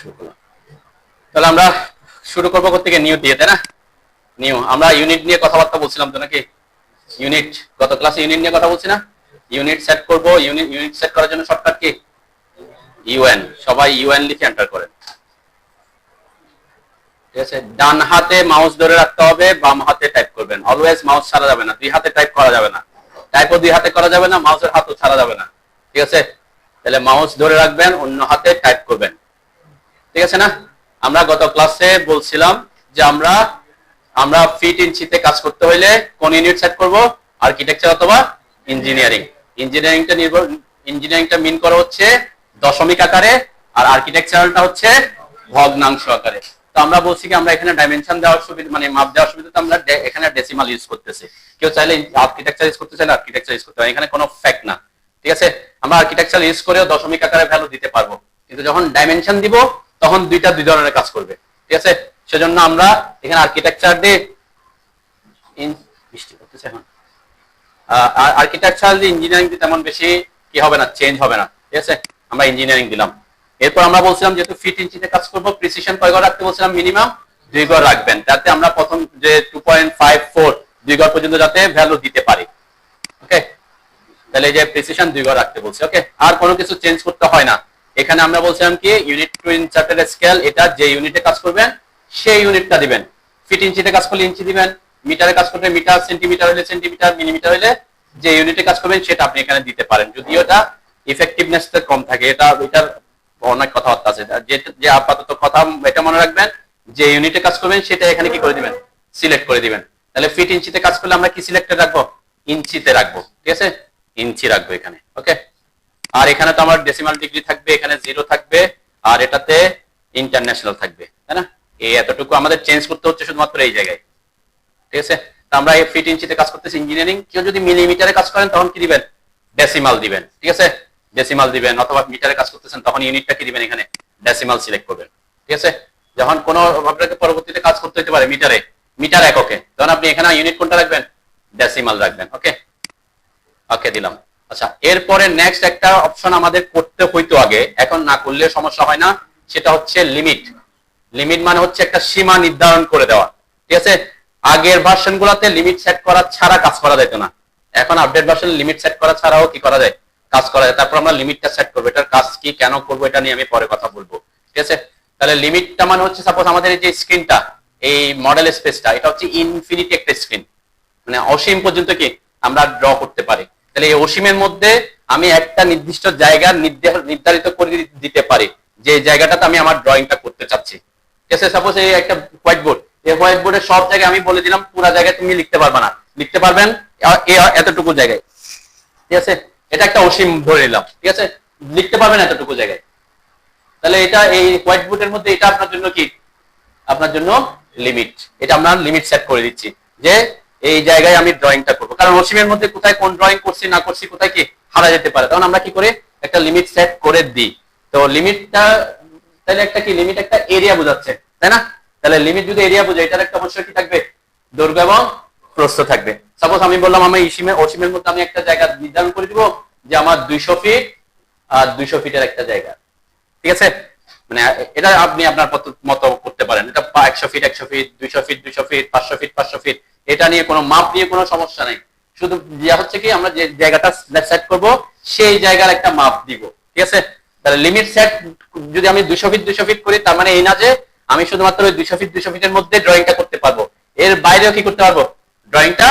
শুরু করলাম। তাহলে আমরা শুরু করবো থেকে নিউ দিয়ে, তাই না? নিউ আমরা ইউনিট নিয়ে কথাবার্তা বলছিলাম তো নাকি? ইউনিট গত ক্লাসে ইউনিট নিয়ে কথা বলছি না? ইউনিট সেট করব। ইউনিট সেট করার জন্য শর্টকাট কি? ইউএন। সবাই ইউএন লিখে এন্টার করেন। ঠিক আছে, ডান হাতে মাউস ধরে রাখতে হবে, বাম হাতে টাইপ করবেন। অলওয়েজ মাউস ছাড়া যাবে না, দুই হাতে টাইপ করা যাবে না। টাইপও দুই হাতে করা যাবে না, মাউসের হাতও ছাড়া যাবে না। ঠিক আছে, তাহলে মাউস ধরে রাখবেন, অন্য হাতে টাইপ করবেন। ঠিক আছে না? আমরা গত ক্লাসে বলছিলাম যে আমরা ফিট ইঞ্চিতে কাজ করতে হইলে কোন ইউনিট সেট করব? আর্কিটেকচার অথবা ইঞ্জিনিয়ারিং। ইঞ্জিনিয়ারিংটা মিন করা হচ্ছে দশমিক আকারে, আর আর্কিটেকচারালটা হচ্ছে ভগ্নাংশ আকারে। তো আমরা বলছি কি আমরা এখানে ডাইমেনশন দেওয়ার সুবিধা, মানে মাপ দেওয়ার সুবিধাতে আমরা এখানে ডেসিমাল ইউজ করতেছি। কেউ চাইলে আর্কিটেকচার ইউজ করতে চাইলে আর্কিটেকচার ইউজ করতে পারে, এখানে কোনো ফ্যাক্ট না। ঠিক আছে, আমরা আর্কিটেকচার ইউজ করেও দশমিক আকারে ভ্যালু দিতে পারবো, কিন্তু যখন ডাইমেনশন দিব তখন দুই ধরনের কাজ করবে। ঠিক আছে, সেজন্য আমরা এখানে আর্কিটেকচার দিয়ে এখন আর্কিটেকচার দিয়ে ইঞ্জিনিয়ারিং দিয়ে তেমন বেশি কি হবে না, চেঞ্জ হবে না। ঠিক আছে, আমরা ইঞ্জিনিয়ারিং দিলাম। এরপর আমরা বলছিলাম যেহেতু ফিট ইঞ্চিতে কাজ করবো, প্রিসিশন কয় ঘর রাখতে বলছিলাম? মিনিমাম 2 ঘর রাখবেন, যাতে আমরা প্রথম যে 2.54 2 ঘর পর্যন্ত যাতে ভ্যালু দিতে পারি। ওকে, তাহলে এই যে প্রিসিশন 2 ঘর রাখতে বলছি। ওকে, আর কোনো কিছু চেঞ্জ করতে হয় না। এখানে আমরা বলছিলাম কি ইউনিট টু ইঞ্চার্টের স্কেল, এটা যে ইউনিটে কাজ করবেন সেই ইউনিটটা দিবেন। ফিট ইঞ্চিতে কাজ করলে ইঞ্চি দিবেন, মিটারে কাজ করলে মিটার, সেন্টিমিটার হলে সেন্টিমিটার, মিলিমিটার হলে যে ইউনিটে কাজ করবেন সেটা আপনি এখানে দিতে পারেন, যদিও এটা ইফেক্টিভনেসটা কম থাকে। এটার অনেক কথাবার্তা আছে, যে আপাতত কথা এটা মনে রাখবেন, যে ইউনিটে কাজ করবেন সেটা এখানে কি করে দিবেন? সিলেক্ট করে দিবেন। তাহলে ফিট ইঞ্চিতে কাজ করলে আমরা কি সিলেক্টে রাখবো? ইঞ্চিতে রাখবো। ঠিক আছে, ইঞ্চি রাখবো এখানে। ওকে, আর এখানে তো আমার ডেসিমাল ডিগ্রি থাকবে, এখানে 0 থাকবে, আর এটাতে ইন্টারন্যাশনাল থাকবে, তাই না? এই এতটুকু আমাদের চেঞ্জ করতে হচ্ছে শুধুমাত্র এই জায়গায়। ঠিক আছে, তো আমরা এই ফিট ইঞ্চিতে কাজ করতেছি ইঞ্জিনিয়ারিং। কেউ যদি মিলিমিটারে কাজ করেন তখন কি দিবেন? ডেসিমাল দিবেন। ঠিক আছে, ডেসিমাল দিবেন, অথবা মিটারে কাজ করতেছেন তখন ইউনিটটা কি দিবেন? এখানে ডেসিমাল সিলেক্ট করবেন। ঠিক আছে, যখন কোনো আপনাকে পরবর্তীতে কাজ করতে হতে পারে মিটার এককে, তখন আপনি এখানে ইউনিট কোনটা রাখবেন? ডেসিমাল রাখবেন। ওকে, ওকে দিলাম। আচ্ছা, এরপরে নেক্সট একটা অপশন আমাদের করতে হইতো আগে, এখন না করলে সমস্যা হয় না, সেটা হচ্ছে লিমিট। লিমিট মানে হচ্ছে একটা সীমা নির্ধারণ করে দেওয়া। ঠিক আছে, আগের ভার্সন গুলাতে লিমিট সেট করা ছাড়া কাজ করা যেত না, এখন আপডেট ভার্সন লিমিট সেট করা ছাড়াও কি করা যায়? কাজ করা যায়। তারপর আমরা লিমিটটা সেট করবো, এটার কাজ কি, কেন করবো, এটা নিয়ে আমি পরে কথা বলবো। ঠিক আছে, তাহলে লিমিটটা মানে হচ্ছে সাপোজ আমাদের এই যে স্ক্রিনটা, এই মডেল স্পেসটা, এটা হচ্ছে ইনফিনিটি একটা স্ক্রিন, মানে অসীম পর্যন্ত কি আমরা ড্র করতে পারি। তাহলে এই অসীমের মধ্যে আমি একটা নির্দিষ্ট জায়গা নির্ধারিত করে দিতে পারি, যে জায়গাটাতে আমি আমার ড্রয়িংটা করতে চাচ্ছি। ঠিক আছে, সাপোজ এই একটা হোয়াইট বোর্ড, এই হোয়াইট বোর্ডের সব জায়গায় আমি বলে দিলাম পুরো জায়গায় তুমি লিখতে পারবে না, লিখতে পারবেন এতটুকু জায়গায়। ঠিক আছে, এটা একটা অসীম ধরে নিলাম। ঠিক আছে, লিখতে পারবেন এতটুকু জায়গায়। তাহলে এটা এই হোয়াইট বোর্ডের মধ্যে এটা আপনার জন্য কি? আপনার জন্য লিমিট। এটা আমরা লিমিট সেট করে দিচ্ছি যে এই জায়গায় আমি ড্রয়িংটা করবো, কারণ অসীমের মধ্যে কোথায় কোন ড্রয়িং করছি না করছি, কোথায় কি হারা যেতে পারে, তখন আমরা কি করে একটা লিমিট সেট করে দিই। তো লিমিটটা তাহলে একটা কি, লিমিট একটা এরিয়া বোঝাচ্ছে, তাই না? তাহলে লিমিট যদি এরিয়া বোঝায়, এটার একটা অবশ্যই কি থাকবে? দৈর্ঘ্য এবং প্রস্থ থাকবে। সাপোজ আমি বললাম আমি অসীমের মধ্যে আমি একটা জায়গা নির্ধারণ করে দিব যে আমার 200 ফিট আর 200 ফিটের একটা জায়গা। ঠিক আছে, মানে এটা আপনি আপনার মতো করতে পারেন, এটা 100 feet 100 feet, 200 feet 200 feet, 500 feet 500 feet, এটা নিয়ে কোনো মাপ নিয়ে কোনো সমস্যা নেই। শুধু যা হচ্ছে কি আমরা যে জায়গাটা সেট করব সেই জায়গার একটা মাপ দিব। ঠিক আছে, তাহলে লিমিট সেট যদি আমি 200 ফিট করি, তার মানে এই না যে আমি শুধুমাত্র ওই 200 ফিটের মধ্যে ড্রয়িংটা করতে পারবো, এর বাইরেও কি করতে পারবো? ড্রয়িংটা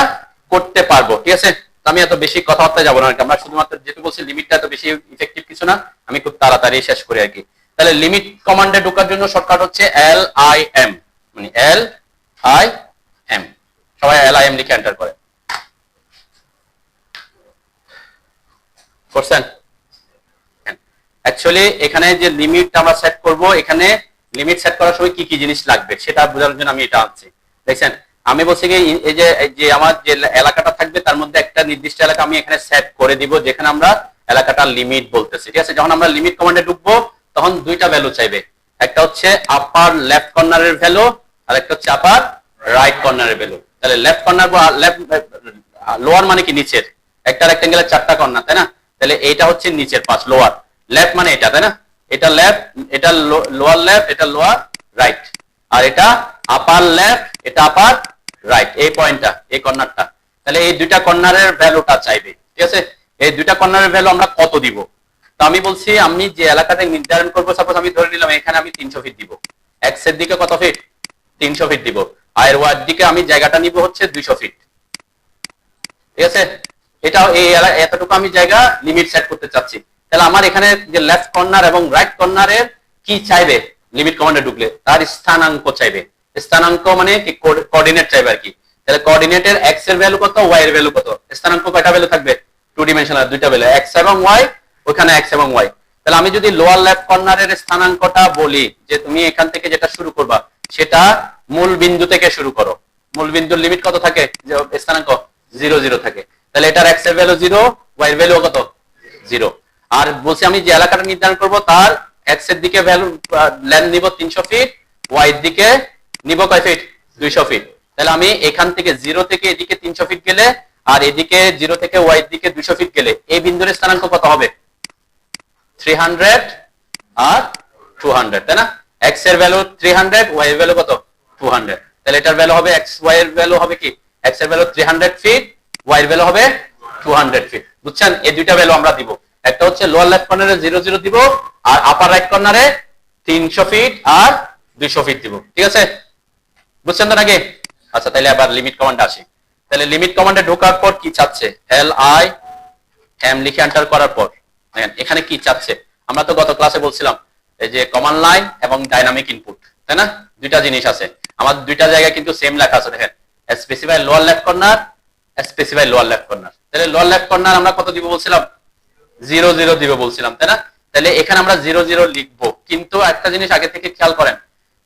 করতে পারবো। ঠিক আছে, আমি এত বেশি কথাবার্তা যাবো না, আমরা শুধুমাত্র যেহেতু বলছি লিমিটটা এত বেশি ইফেক্টিভ কিছু না, আমি খুব তাড়াতাড়ি শেষ করি আর কি। তাহলে লিমিট কমান্ডে ঢোকার জন্য শর্টকাট হচ্ছে LIM, মানে LIM। সবাই LIM লিখে এন্টার করে করছেন। অ্যাকচুয়ালি এখানে যে লিমিট আমরা সেট করব, এখানে লিমিট সেট করার সময় কি কি জিনিস লাগবে সেটা বোঝানোর জন্য আমি এটা আনছি। দেখছেন, আমি বলছি কি এই যে আমার যে এলাকাটা থাকবে তার মধ্যে একটা নির্দিষ্ট এলাকা আমি এখানে সেট করে দিব, যেখানে আমরা এলাকাটার লিমিট বলতেছি। ঠিক আছে, যখন আমরা লিমিট কমান্ডে ঢুকবো তখন দুইটা ভ্যালু চাইবে, একটা হচ্ছে আপার লেফট কর্নারের ভ্যালু, আর একটা হচ্ছে আপার রাইট কর্নারের ভ্যালু। তাহলে লেফট কর্নার বা লোয়ার মানে কি নিচের, একটা রেক্টেঙ্গেলের 4টা কর্নার, তাই না? তাহলে এইটা হচ্ছে নিচের পাশ, লোয়ার। লেফট মানে এটা, তাই না? এটা লেফট, এটা লোয়ার লেফট, এটা লোয়ার রাইট, আর এটা আপার লেফট, এটা আপার রাইট, এই পয়েন্টটা, এই কর্নারটা। তাহলে এই দুইটা কর্নারের ভ্যালুটা চাইবে, ঠিক আছে? এই দুইটা কর্নারের ভ্যালু আমরা কত দিব? তো আমি বলছি আমি যে এলাকাটা নির্ধারণ করবো, সাপোজ আমি ধরে নিলাম এখানে আমি 300 ফিট দিব, এক্স এর দিকে কত ফিট? 300 ফিট দিব, আর ওয়াই দিকে আমি জায়গাটা নিব হচ্ছে 200 ফিট, ঠিক আছে? এটা এই এতটুকু আমি জায়গা লিমিট সেট করতে চাচ্ছি। তাহলে আমার এখানে যে লেফট কর্নার এবং রাইট কর্নারের কি চাইবে? লিমিট কমান্ডে ঢুকলে তার স্থানাঙ্ক চাইবে। স্থানাঙ্ক মানে কি? কোঅর্ডিনেট চাইবে আর কি। তাহলে কোঅর্ডিনেটের এক্স এর ভ্যালু কত, ওয়াই এর ভ্যালু কত? স্থানাঙ্ক কয়টা ভ্যালু থাকবে? টু ডিমেনশনাল, দুইটা ভ্যালু, এক্স এবং ওয়াই, ওখানে এক্স এবং ওয়াই। তাহলে আমি যদি লোয়ার লেফট কর্নারের স্থানাঙ্কটা বলি যে তুমি এখান থেকে যেটা শুরু করবা সেটা মূল বিন্দু থেকে শুরু করো। মূল বিন্দুর লিমিট কত থাকে? স্থানাঙ্ক 0 0 থাকে। তাহলে এটার এক্স এর ভ্যালু 0, ওয়াই এর ভ্যালু কত? 0। আর বলছি আমি যে এলাকাটা নির্ধারণ করব তার এক্স এর দিকে ভ্যালু লেন্থ নিব 300 ফিট, ওয়াই এর দিকে নিব কয় ফিট? 200 ফিট। তাহলে আমি এখান থেকে 0 থেকে এদিকে 300 ফিট গেলে আর এদিকে 0 থেকে ওয়াই এর দিকে 200 ফিট গেলে এই বিন্দুর স্থানাঙ্ক কত হবে? 300 আর 200, তাই না? এক্স এর ভ্যালু 300, ওয়াই এর ভ্যালু কত? 200। তাহলে এটার ভ্যালু হবে এক্স, ওয়াই এর ভ্যালু হবে কি? এক্স এর ভ্যালু 300 ফিট, ওয়াই এর ভ্যালু হবে 200 ফিট। বুঝছেন? এই দুইটা ভ্যালু আমরা দিব। একটা হচ্ছে লোয়ার লেফট কর্নারে 0 0 দিব, আর আপার রাইট কর্নারে 300 ফিট আর 200 ফিট দিব, ঠিক আছে? বুঝছেন তো নাকি? আচ্ছা, তাহলে আবার লিমিট কমান্ডে আসি। তাহলে লিমিট কমান্ডে ঢোকার পর কি চাচ্ছে? এল আই এম লিখে এন্টার করার পর এখানে কি চাচ্ছে? আমরা তো গত ক্লাসে বলছিলাম এই যে কমান্ড লাইন এবং ডাইনামিক ইনপুট, তাই না? দুইটা জিনিস আছে আমাদের, দুইটা জায়গায় কিন্তু সেম লেখা আছে। দেখেন, specify lower left corner, specify lower left corner. তাহলে লোয়ার লেফট কর্নার আমরা কত দিব বলছিলাম? 0 0 দিব বলছিলাম, তাই না? তাহলে এখানে আমরা 0 0 লিখবো, কিন্তু একটা জিনিস আগে থেকে খেয়াল করেন,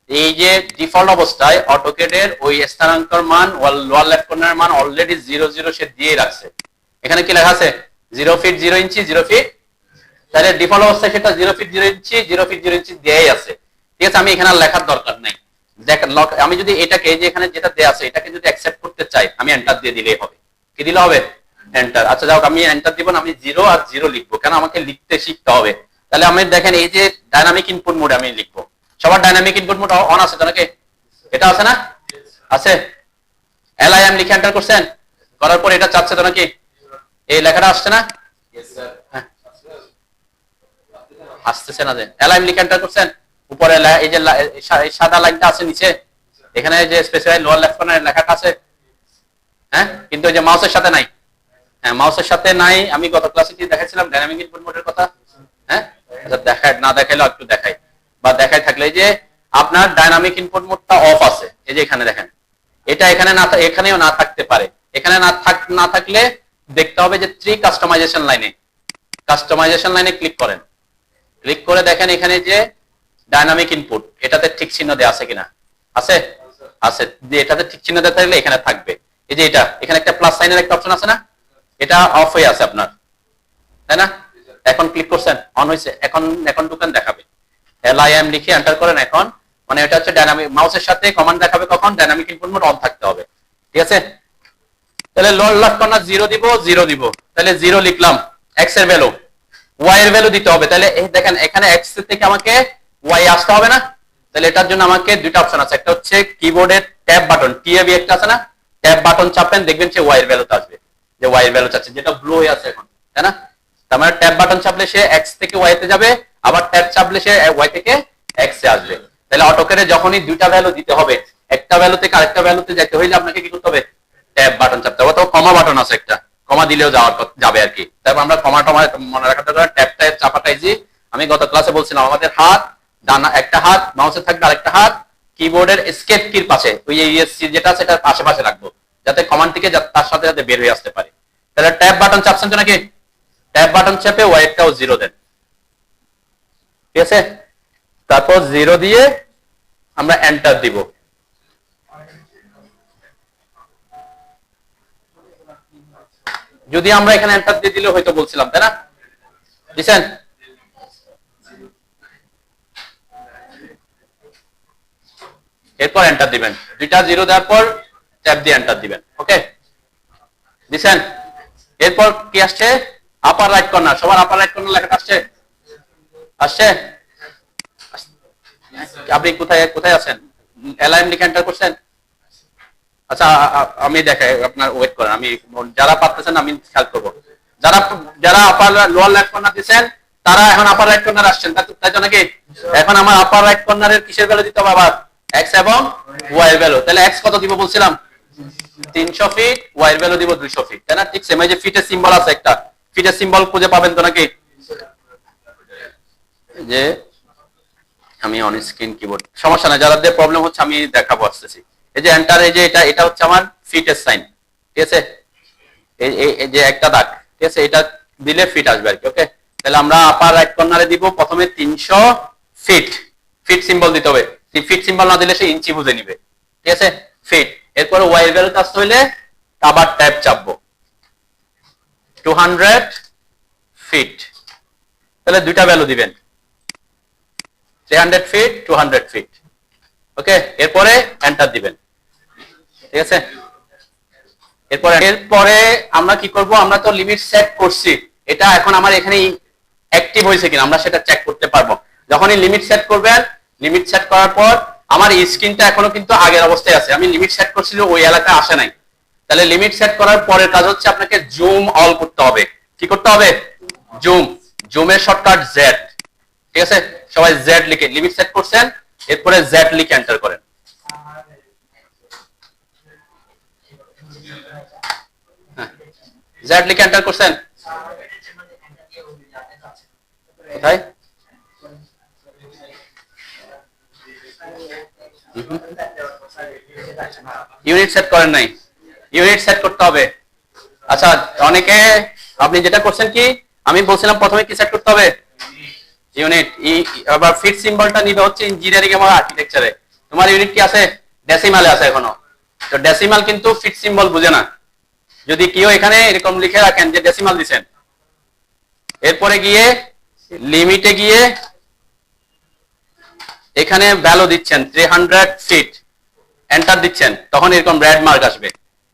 এই যে ডিফল্ট অবস্থায় অটোকেডের ওই স্থানাঙ্কর মান লোয়ার লেফট কর্নারের মান অলরেডি 0 0 সে দিয়ে রাখছে। এখানে কি লেখা আছে? 0 ফিট 0 ইঞ্চি 0 ফিট। তাহলে ডিফল্ট অবস্থায় সেটা 0 ফিট 0 ইঞ্চি 0 ফিট 0 ইঞ্চি দেয়াই আছে, ঠিক আছে? আমি এখানে আর লেখার দরকার নাই। আমি যদি এটাকে এই যে এখানে যেটা দেয়া আছে এটাকে যদি অ্যাকসেপ্ট করতে চাই, আমি এন্টার দিয়ে দিলেই হবে। কি দিলে হবে? এন্টার। আচ্ছা যাও, আমি এন্টার দিব না, আমি 0 আর 0 লিখবো, কেন? আমাকে লিখতে শিখতে হবে। তাহলে আমি দেখেন এই যে ডাইনামিক ইনপুট মোড আমি লিখবো। সবার ডাইনামিক ইনপুট মোড অন আছে তো নাকি? এটা আছে না? আছে। এলআইএম লিখে এন্টার করছেন, করার পর এটা চাচ্ছে তো নাকি? এই লেখাটা আসছে না? আসতেছে না? যে এলআইএম লিখে এন্টার করছেন, উপরে এই যে সাদা লাইনটা আছে নিচে, এখানে যে স্পেসিফাই লোয়ার লেফট কর্নার লেখাটা আছে, হ্যাঁ? কিন্তু এই যে মাউসের সাথে নাই। হ্যাঁ, মাউসের সাথে নাই। আমি গত ক্লাসে কি দেখাচ্ছিলাম ডাইনামিক ইনপুট মোডের কথা? হ্যাঁ, আচ্ছা দেখায় না, দেখাইলেও একটু দেখাই, বা দেখাই থাকলে যে আপনার ডাইনামিক ইনপুট মোডটা অফ আছে, এই যে এখানে দেখেন, এটা এখানে না, এখানেও না থাকতে পারে। এখানে না থাকলে দেখতে হবে যে 3 কাস্টমাইজেশন লাইনে, কাস্টমাইজেশন লাইনে ক্লিক করেন। ক্লিক করে দেখেন এখানে যে ডাইনামিক ইনপুট, এটাতে ঠিক চিহ্ন দেওয়া আছে কিনা? আছে? আছে। যে এটাতে ঠিক চিহ্ন দেওয়া থাকলে এখানে থাকবে। এই যে এটা এখানে একটা প্লাস সাইনের একটা অপশন আছে না? এটা অফ হয়ে আছে আপনার, তাই না? এখন ক্লিক করছেন, অন হয়েছে। এখন ঢুকেন, দেখাবে এলআইএম লিখে এন্টার করেন। এখন মানে এটা হচ্ছে ডাইনামিক, মাউসের সাথে কমান্ড দেখাবে কখন? ডাইনামিক ইনপুট মোড অন থাকতে হবে, ঠিক আছে? তাহলে লোয়ার লেফট কর্নার 0 দিব, 0 দিব। তাহলে 0 লিখলাম। এক্স এর ভ্যালু, ওয়াই এর ভ্যালু দিতে হবে। তাহলে এই দেখেন এখানে এক্স থেকে আমাকে ওয়াই আসতে হবে না? তাহলে এটার জন্য আমাকে দুইটা অপশন আছে। একটা হচ্ছে কিবোর্ডের ট্যাব বাটন, টিএবি একটা আছে না? ট্যাব বাটন চাপেন, দেখবেন যে ওয়াই এর ভ্যালুটা আসবে, যে ওয়াই এর ভ্যালু চাচ্ছে, যেটা ব্লু হয়ে আছে এখন, তাই না? তার মানে ট্যাব বাটন চাপলে সে এক্স থেকে ওয়াই তে যাবে, আবার ট্যাব চাপলে সে ওয়াই থেকে এক্স এ আসবে। তাহলে অটোকেডে যখনই দুইটা ভ্যালু দিতে হবে, একটা ভ্যালু থেকে আরেকটা ভ্যালুতে যেতে হইলে আপনাকে কি করতে হবে? ট্যাব বাটন চাপতে হবে, অথবা কমা বাটন আছে একটা, কমা দিলেও যাবে আর কি। তারপর আমরা কমা টমা মনে রাখার দরকার। ট্যাবটা চাপাটাই যে আমি গত ক্লাসে বলছিলাম, আমাদের হাত ডানা, একটা হাত মাউসে থাকবে, আরেকটা হাত কিবোর্ডের এসকেপ কির পাশে, ওই ইএসসি যেটা আছে এটার আশেপাশে রাখবো, যাতে কমান্ড থেকে তার সাথে সাথে বের হয়ে আসতে পারে। তাহলে ট্যাব বাটন চাপছেন তো নাকি? ট্যাব বাটন চেপে ওয়াইটাও 0 দেন, ঠিক আছে? তারপর 0 দিয়ে আমরা এন্টার দিব। যদি আমরা এখানে এন্টার দিয়ে দিলে হয়তো বলছিলাম, তাই না? দিছেন? এরপর এন্টার দিবেন, দুইটা 0 দেওয়ার পর ট্যাব দিয়ে এন্টার দিবেন। ওকে, দিছেন? এরপর কি আসছে? আপার রাইট কর্নার। সবার আপার রাইট কর্নার লেখাটা আসছে? আসছে? আপনি কোথায় কোথায় আছেন? অ্যালাইন লিখে এন্টার করছেন? আচ্ছা আমি দেখাই, আপনার ওয়েট করেন, আমি যারা পারতেছেন আমি খেয়াল করবো। যারা যারা আপার লোয়ার রাইট কর্নার দিচ্ছেন তারা এখন আপার রাইট কর্নার আসছেন, তাই তো নাকি? এখন আমার আপার রাইট কর্নারের কিসের ভ্যালু দিতে হবে আবার? এক্স এবং ওয়াই এর ভ্যালু। তাহলে এক্স কত দিব বলছিলাম? 300 ফিট, ওয়াই এর ভ্যালু দিব 200 ফিট, তাই না? ঠিক সেম। এই যে ফিটের সিম্বল আছে একটা, ফিটের সিম্বল খুঁজে পাবেন তো নাকি? যে আমি অন স্ক্রিন কিবোর্ড, সমস্যা নাই, যাদের প্রবলেম হচ্ছে আমি দেখাবো আসতেছি। এই যে এন্টার, এই যে এটা হচ্ছে আমার ফিটের সাইন, ঠিক আছে? এই যে একটা দাগ, ঠিক আছে, এটা দিলে ফিট আসবে আর কি। ওকে, তাহলে আমরা আপার রাইট কর্নারে দিব প্রথমে 300 ফিট, ফিট সিম্বল দিতে হবে। ফিট সিম্বল না দিলে সে ইঞ্চি বুঝে নিবে, ঠিক আছে? ফিট। এরপরে ওয়াই এর ভ্যালু আসতে হইলে আবার ট্যাব চাপবো 200 ফিট, তাহলে দুইটা ভ্যালু দিবেন 300 ফিট 200 ফিট। ওকে, এরপরে এন্টার দিবেন, ঠিক আছে? এরপরে আমরা কি করব? আমরা তো লিমিট সেট করছি, এটা এখন আমার এখানে অ্যাক্টিভ হয়েছে কিনা আমরা সেটা চেক করতে পারবো যখনই লিমিট সেট করবেন। লিমিট সেট করার পর আমার স্ক্রিনটা এখনো কিন্তু আগের অবস্থায় আছে, আমি লিমিট সেট করছি ওই এলাকায় আসে নাই। তাহলে লিমিট সেট করার পরের কাজ হচ্ছে আপনাকে জুম অল করতে হবে। কি করতে হবে? জুম। জুমের শর্টকাট জেড, ঠিক আছে? সবাই জেড লিখে লিমিট সেট করছেন, এরপরে জেড লিখে এন্টার করেন। জেড লিখে এন্টার করছেন? কোথায়? ইউনিট সেট করেন নাই, ইউনিট সেট করতে হবে। আচ্ছা, অনেকে আপনি যেটা করছেন কি, আমি বলছিলাম প্রথমে কি সেট করতে হবে? ইউনিট। আবার ফিট সিম্বলটা নিবে হচ্ছে ইঞ্জিনিয়ারিং এবং আর্কিটেকচারে। তোমার ইউনিট কি আছে? ডেসিমালে আছে এখনো। তো ডেসিমাল কিন্তু ফিট সিম্বল বুঝে না। যদি কেউ এখানে এরকম লিখে রাখেন যে ডেসিমাল দিছেন, এরপরে গিয়ে লিমিটে গিয়ে এখানে ভ্যালু দিচ্ছেন 300 ফিট, এন্টার দিচ্ছেন, তখন এরকম রেড মার্ক আসবে।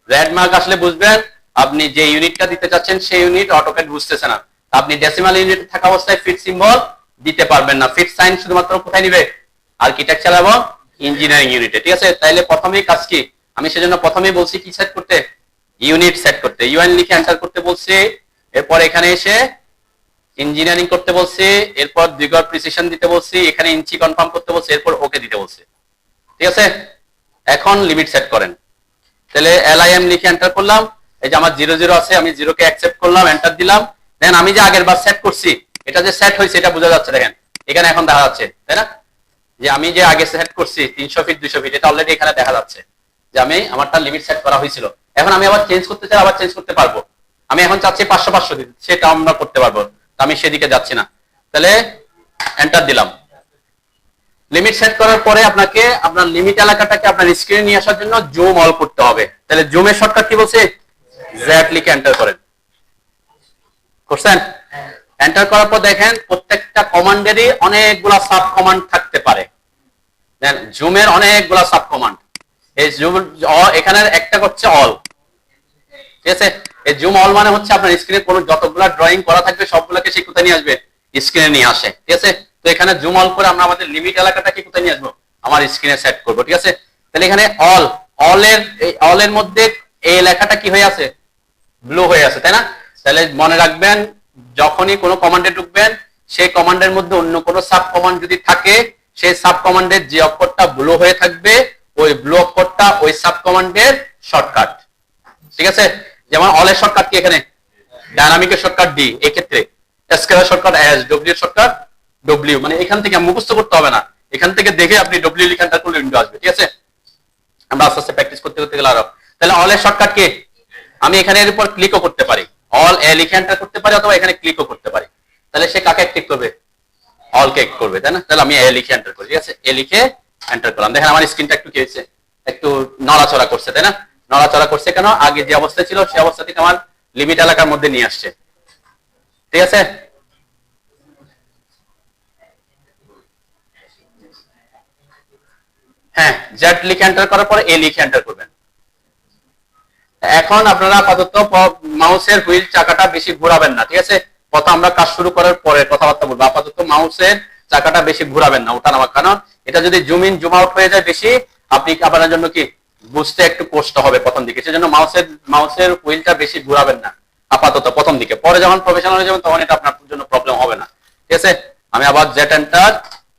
রেড মার্ক আসলে বুঝবেন আপনি যে ইউনিটটা দিতে চাচ্ছেন সেই ইউনিট অটোক্যাড বুঝতেছে না। আপনি ডেসিমাল ইউনিট থাকা অবস্থায় ফিট সিম্বল দিতে পারবেন না। ফিট সাইন শুধুমাত্র কোথায় নিবে? আর্কিটেকচার এবং ইঞ্জিনিয়ারিং ইউনিটে, ঠিক আছে? তাইলে প্রথমেই কাজ কি, আমি সেজন্য প্রথমেই বলছি কি সেট করতে? ইউনিট সেট করতে। ইউএন লিখে এন্টার করতে বলছি, এরপর এখানে এসে ইঞ্জিনিয়ারিং করতে বলছি, এরপর দ্বিগড় প্রিসিশন দিতে বলছি, এখানে ইঞ্চি কনফার্ম করতে বলছি, এরপর ওকে দিতে বলছি, ঠিক আছে? এখন লিমিট সেট করেন। তাহলে LIM লিখে এন্টার করলাম, এই যে আমার 00 আছে, আমি 0 কে অ্যাকসেপ্ট করলাম, এন্টার দিলাম। দেন আমি যে আগের বার সেট করছি এটা যে সেট হয়েছে এটা বোঝা যাচ্ছে, দেখেন এখানে এখন দেখা যাচ্ছে, তাই না? যে আমি যে আগে সেট করছি 300 ফিট 200 ফিট, এটা অলরেডি এখানে দেখা যাচ্ছে যে আমি আমারটা লিমিট সেট করা হয়েছিল। এখন আমি আবার চেঞ্জ করতে চাই, আবার চেঞ্জ করতে পারবো। আমি এখন চাচ্ছি 500 500 দিতে, সেটা আমরা করতে পারবো, তো আমি সেদিকে যাচ্ছি না। তাহলে এন্টার দিলাম। লিমিট সেট করার পরে আপনাকে আপনার লিমিট এলাকাটাকে আপনার স্ক্রিনে নিয়ে আসার জন্য জুম অল করতে হবে। তাহলে জুমের শর্টকাট কি বলছে? জেড লিখে এন্টার করেন। করছেন? এন্টার করার পর দেখেন প্রত্যেকটা কমান্ডেরই অনেকগুলা সাব কমান্ড থাকতে পারে। দেন জুমের অনেকগুলা সাব কমান্ড। এই জুম এখানে একটা হচ্ছে অল, ঠিক আছে? এই জুম অল মানে হচ্ছে আপনার স্ক্রিনে কোনো যতগুলা ড্রয়িং করা থাকবে সবগুলোকে সে কোথায় নিয়ে আসবে? স্ক্রিনে নিয়ে আসে, ঠিক আছে? তো এখানে জুম অল করে আমরা আমাদের লিমিট এলাকাটাকে কোথায় নিয়ে আসবো? আমার স্ক্রিনে সেট করবো, ঠিক আছে? তাহলে এখানে অল এর মধ্যে এই লেখাটা কি হয়ে আছে? ব্লু হয়ে আছে, তাই না? তাহলে মনে রাখবেন যখনই কোনো কমান্ডে ঢুকবেন সেই কমান্ডের মধ্যে অন্য কোনো সাব কমান্ড যদি থাকে সেই সাব কমান্ডের যে অক্ষরটা ব্লু হয়ে থাকবে ওই ব্লু অক্ষরটা ওই সাব কমান্ডের শর্টকাট, ঠিক আছে? যেমন অলের শর্টকাট কি এখানে? ডায়নামিকের শর্টকাট ডি, এই ক্ষেত্রে স্কেলার শর্টকাট এস, ডব্লিউ এর শর্টকাট ডব্লিউ। মানে এখান থেকে মুখস্থ করতে হবে না, এখান থেকে দেখে আপনি ডব্লিউ লিখে এন্টার করলে উইন্ডো আসবে, ঠিক আছে? আমরা আস্তে আস্তে প্র্যাকটিস করতে করতে গেলে আরো। তাহলে অলের শর্টকাট কি? আমি এখানে এর উপর ক্লিকও করতে পারি, অল এ লিখে এন্টার করতে পারি, অথবা এখানে ক্লিকও করতে পারি। তাহলে সে কাকে ক্লিক করবে? অল কে করবে, তাই না? তাহলে আমি এ লিখে এন্টার করি, ঠিক আছে? এ লিখে এন্টার করলাম। দেখেন আমার স্ক্রিনটা একটু কি হয়েছে? একটু নড়াচড়া করছে, তাই না? নড়াচড়া করছে কেন? আগে যে অবস্থা ছিল সেই অবস্থা থেকে আমার লিমিট এলাকার মধ্যে নিয়ে আসছে, ঠিক আছে? হ্যাঁ, জেড লিখে এন্টার করার পরে এ লিখে এন্টার করবেন। এখন আপনারা আপাতত মাউসের হুইল চাকাটা বেশি ঘোরাবেন না, ঠিক আছে? কথা আমরা কাজ শুরু করার পরে কথাবার্তা বলবো। আপাতত মাউসের চাকাটা বেশি ঘোরাবেন না, ওঠা নামা, কারণ এটা যদি জুম ইন জুম আউট হয়ে যায় বেশি, আপনি আপনার জন্য কি বুঝতে একটু কষ্ট হবে প্রথম দিকে। সেজন্য মাউসের হুইলটা বেশি ঘোরাবেন না আপাতত প্রথম দিকে। পরে যখন প্রফেশনাল হয়ে যাবেন তখন এটা আপনার জন্য প্রবলেম হবে না। ঠিক আছে, আমি আবার জেট এন্টার,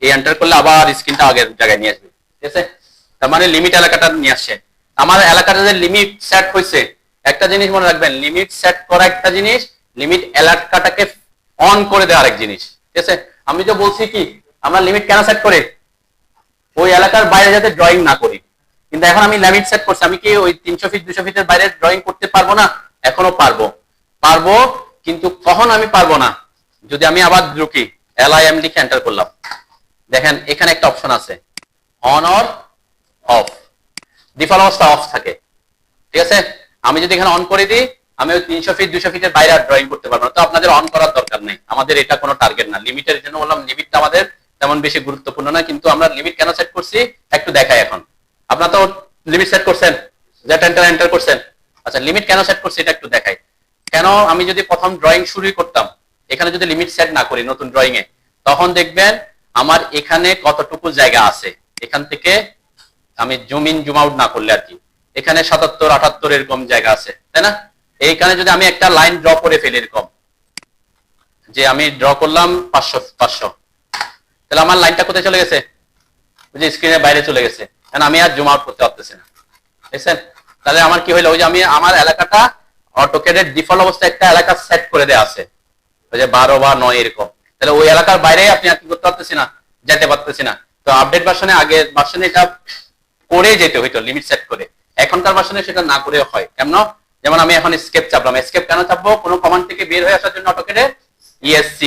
এই এন্টার করলে আবার স্ক্রিনটা আগের জায়গায় নিয়ে আসবে। ঠিক আছে, তার মানে লিমিট এলাকাটা নিয়ে আসছে। আমার এলাকাটা যে লিমিট সেট হয়েছে, একটা জিনিস মনে রাখবেন, লিমিট সেট করা একটা জিনিস, লিমিট এলাকাটাকে অন করে দেওয়া আরেক জিনিস। ঠিক আছে, আমি তো বলছি কি আমরা লিমিট কেন সেট করি, ওই এলাকার বাইরে যাতে ড্রয়িং না করি। কিন্তু এখন আমি লিমিট সেট করছি, আমি কি ওই 300 ফিট 200 ফিটের বাইরে ড্রয়িং করতে পারবো না? এখনো পারবো, কিন্তু কখন আমি পারবো না, যদি আমি আবার ঢুকি LIM লিখে এন্টার করলাম, দেখেন এখানে একটা অপশন আছে অন অর অফ, ডিফল্ট অবস্থা অফ থাকে। ঠিক আছে, আমি যদি এখানে অন করে দিই, আমি ওই 300 ফিট 200 ফিটের বাইরে আর ড্রয়িং করতে পারবো না। তো আপনাদের অন করার দরকার নেই, আমাদের এটা কোনো টার্গেট না। লিমিটের জন্য বললাম, লিমিটটা আমাদের তেমন বেশি গুরুত্বপূর্ণ না, কিন্তু আমরা লিমিট কেন সেট করছি একটু দেখাই। এখন আপনারা তো লিমিট সেট করছেন, জেট এন্টার করছেন। আচ্ছা, লিমিট কেন সেট করছি এটা একটু দেখাই। কেন, আমি যদি প্রথম ড্রয়িং শুরুই করতাম, এখানে যদি লিমিট সেট না করি নতুন ড্রয়িং এ, তখন দেখবেন আমার এখানে কতটুকু জায়গা আছে, এখান থেকে আমি জুম ইন জুম আউট না করলে আর কি, এখানে 77 78 এরকম জায়গা আছে, তাই না? এইখানে যদি আমি একটা লাইন ড্র করে ফেলি এরকম, যে আমি ড্র করলাম 500, তাহলে আমার লাইনটা কোথায় চলে গেছে? যে স্ক্রিনের বাইরে চলে গেছে, কারণ আমি আর জুম আউট করতে পারতেছি না। দেখছেন? তাহলে আমার কি হইলো, ওই যে আমি আমার এলাকাটা অটোক্যাডের ডিফল্ট অবস্থায় একটা এলাকা সেট করে দেওয়া আছে, ওই যে 12 বা 9 এরকম। তাহলে ওই এলাকার বাইরে আপনি আর কি করতে পারতেছি না, যেতে পারতেছি না। তো আপডেট ভার্সনে, আগের ভার্সনে এটা করে যেতে হইতো লিমিট সেট করে, এখনকার ভার্সনে সেটা না করে হয়। কেমন? যেমন আমি এখন এসকেপ চাপলাম, এসকেপ কেন চাপবো? কোনো কমান্ড থেকে বের হয়ে আসার জন্য অটোক্যাডে ESC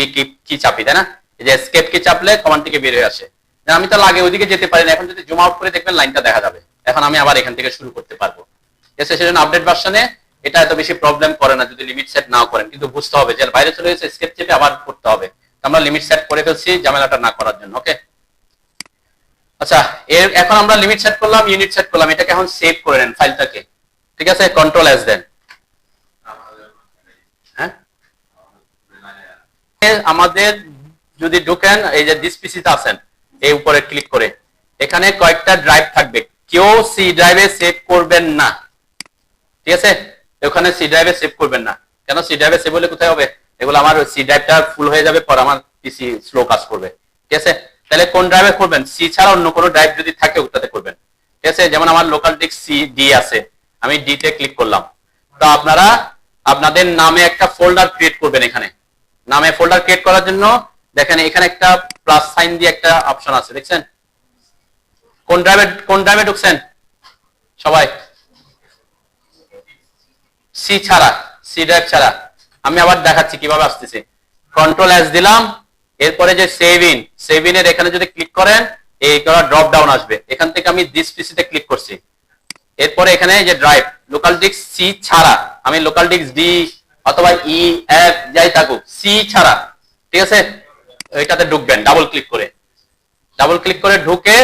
কি চাপি, তাই না? এই যে এসকেপ কি চাপলে কমান্ড থেকে বের হয়ে আসে। আমি তো আগে ওইদিকে যেতে পারি না, এখন যদি জুম আউট করে দেখবেন লাইনটা দেখা যাবে, এখন আমি আবার এখান থেকে শুরু করতে পারবো। ঠিক আছে, সেজন্য আপডেট ভার্সনে এটা এত বেশি প্রবলেম করে না যদি লিমিট সেট নাও করেন, কিন্তু বুঝতে হবে যে বাইরে চলে গেছে, এসকেপ চেপে আবার করতে হবে। আমরা লিমিট সেট করে ফেলছি ঝামেলাটা না করার জন্য। ওকে, আচ্ছা, এখন আমরা লিমিট সেট করলাম, ইউনিট সেট করলাম, এটাকে এখন সেভ করে নেন ফাইলটাকে। ঠিক আছে, কন্ট্রোল এস দেন। হ্যাঁ, আমাদের যদি ঢুকেন, এই যে দিস পিসিতে আছেন, এই উপরে ক্লিক করে এখানে কয়েকটা ড্রাইভ থাকবে, কেউ সি ড্রাইভে সেভ করবেন না। ঠিক আছে, ওখানে সি ড্রাইভে সেভ করবেন না। কেন? সি ড্রাইভে সেভ হলে কোথায় হবে, এগুলো আমার সি ড্রাইভটা ফুল হয়ে যাবে, পর আমার পিসি স্লো কাজ করবে। ঠিক আছে, তাহলে কোন ড্রাইভে করবেন? সি ছাড়া অন্য কোনো ড্রাইভ যদি থাকে ওটাতে করবেন। ঠিক আছে, যেমন আমার লোকাল ডিস্ক সি ডি আছে, আমি ডি তে ক্লিক করলাম। তো আপনারা আপনাদের নামে একটা ফোল্ডার ক্রিয়েট করবেন। এখানে নামে ফোল্ডার ক্রিয়েট করার জন্য দেখেন এখানে একটা প্লাস সাইন দিয়ে একটা অপশন আছে, দেখছেন? কোন ড্রাইভে ঢুকছেন সবাই? সি ছাড়া, সি ড্রাইভ ছাড়া। আমি আবার দেখাচ্ছি কিভাবে আসতেছে। কন্ট্রোল এস দিলাম, এরপরে যে সেভ ইন এর এখানে যদি ক্লিক করেন, এই ড্রপ ডাউন আসবে, এখান থেকে আমি দিস পিসিতে ক্লিক করছি। এরপরে এখানে যে ড্রাইভ লোকাল ডিস্ক সি ছাড়া, আমি লোকাল ডিস্ক ডি অথবা ই এফ যাই থাকুক, সি ছাড়া। ঠিক আছে, এটাতে ঢুকবেন ডাবল ক্লিক করে ঢুকে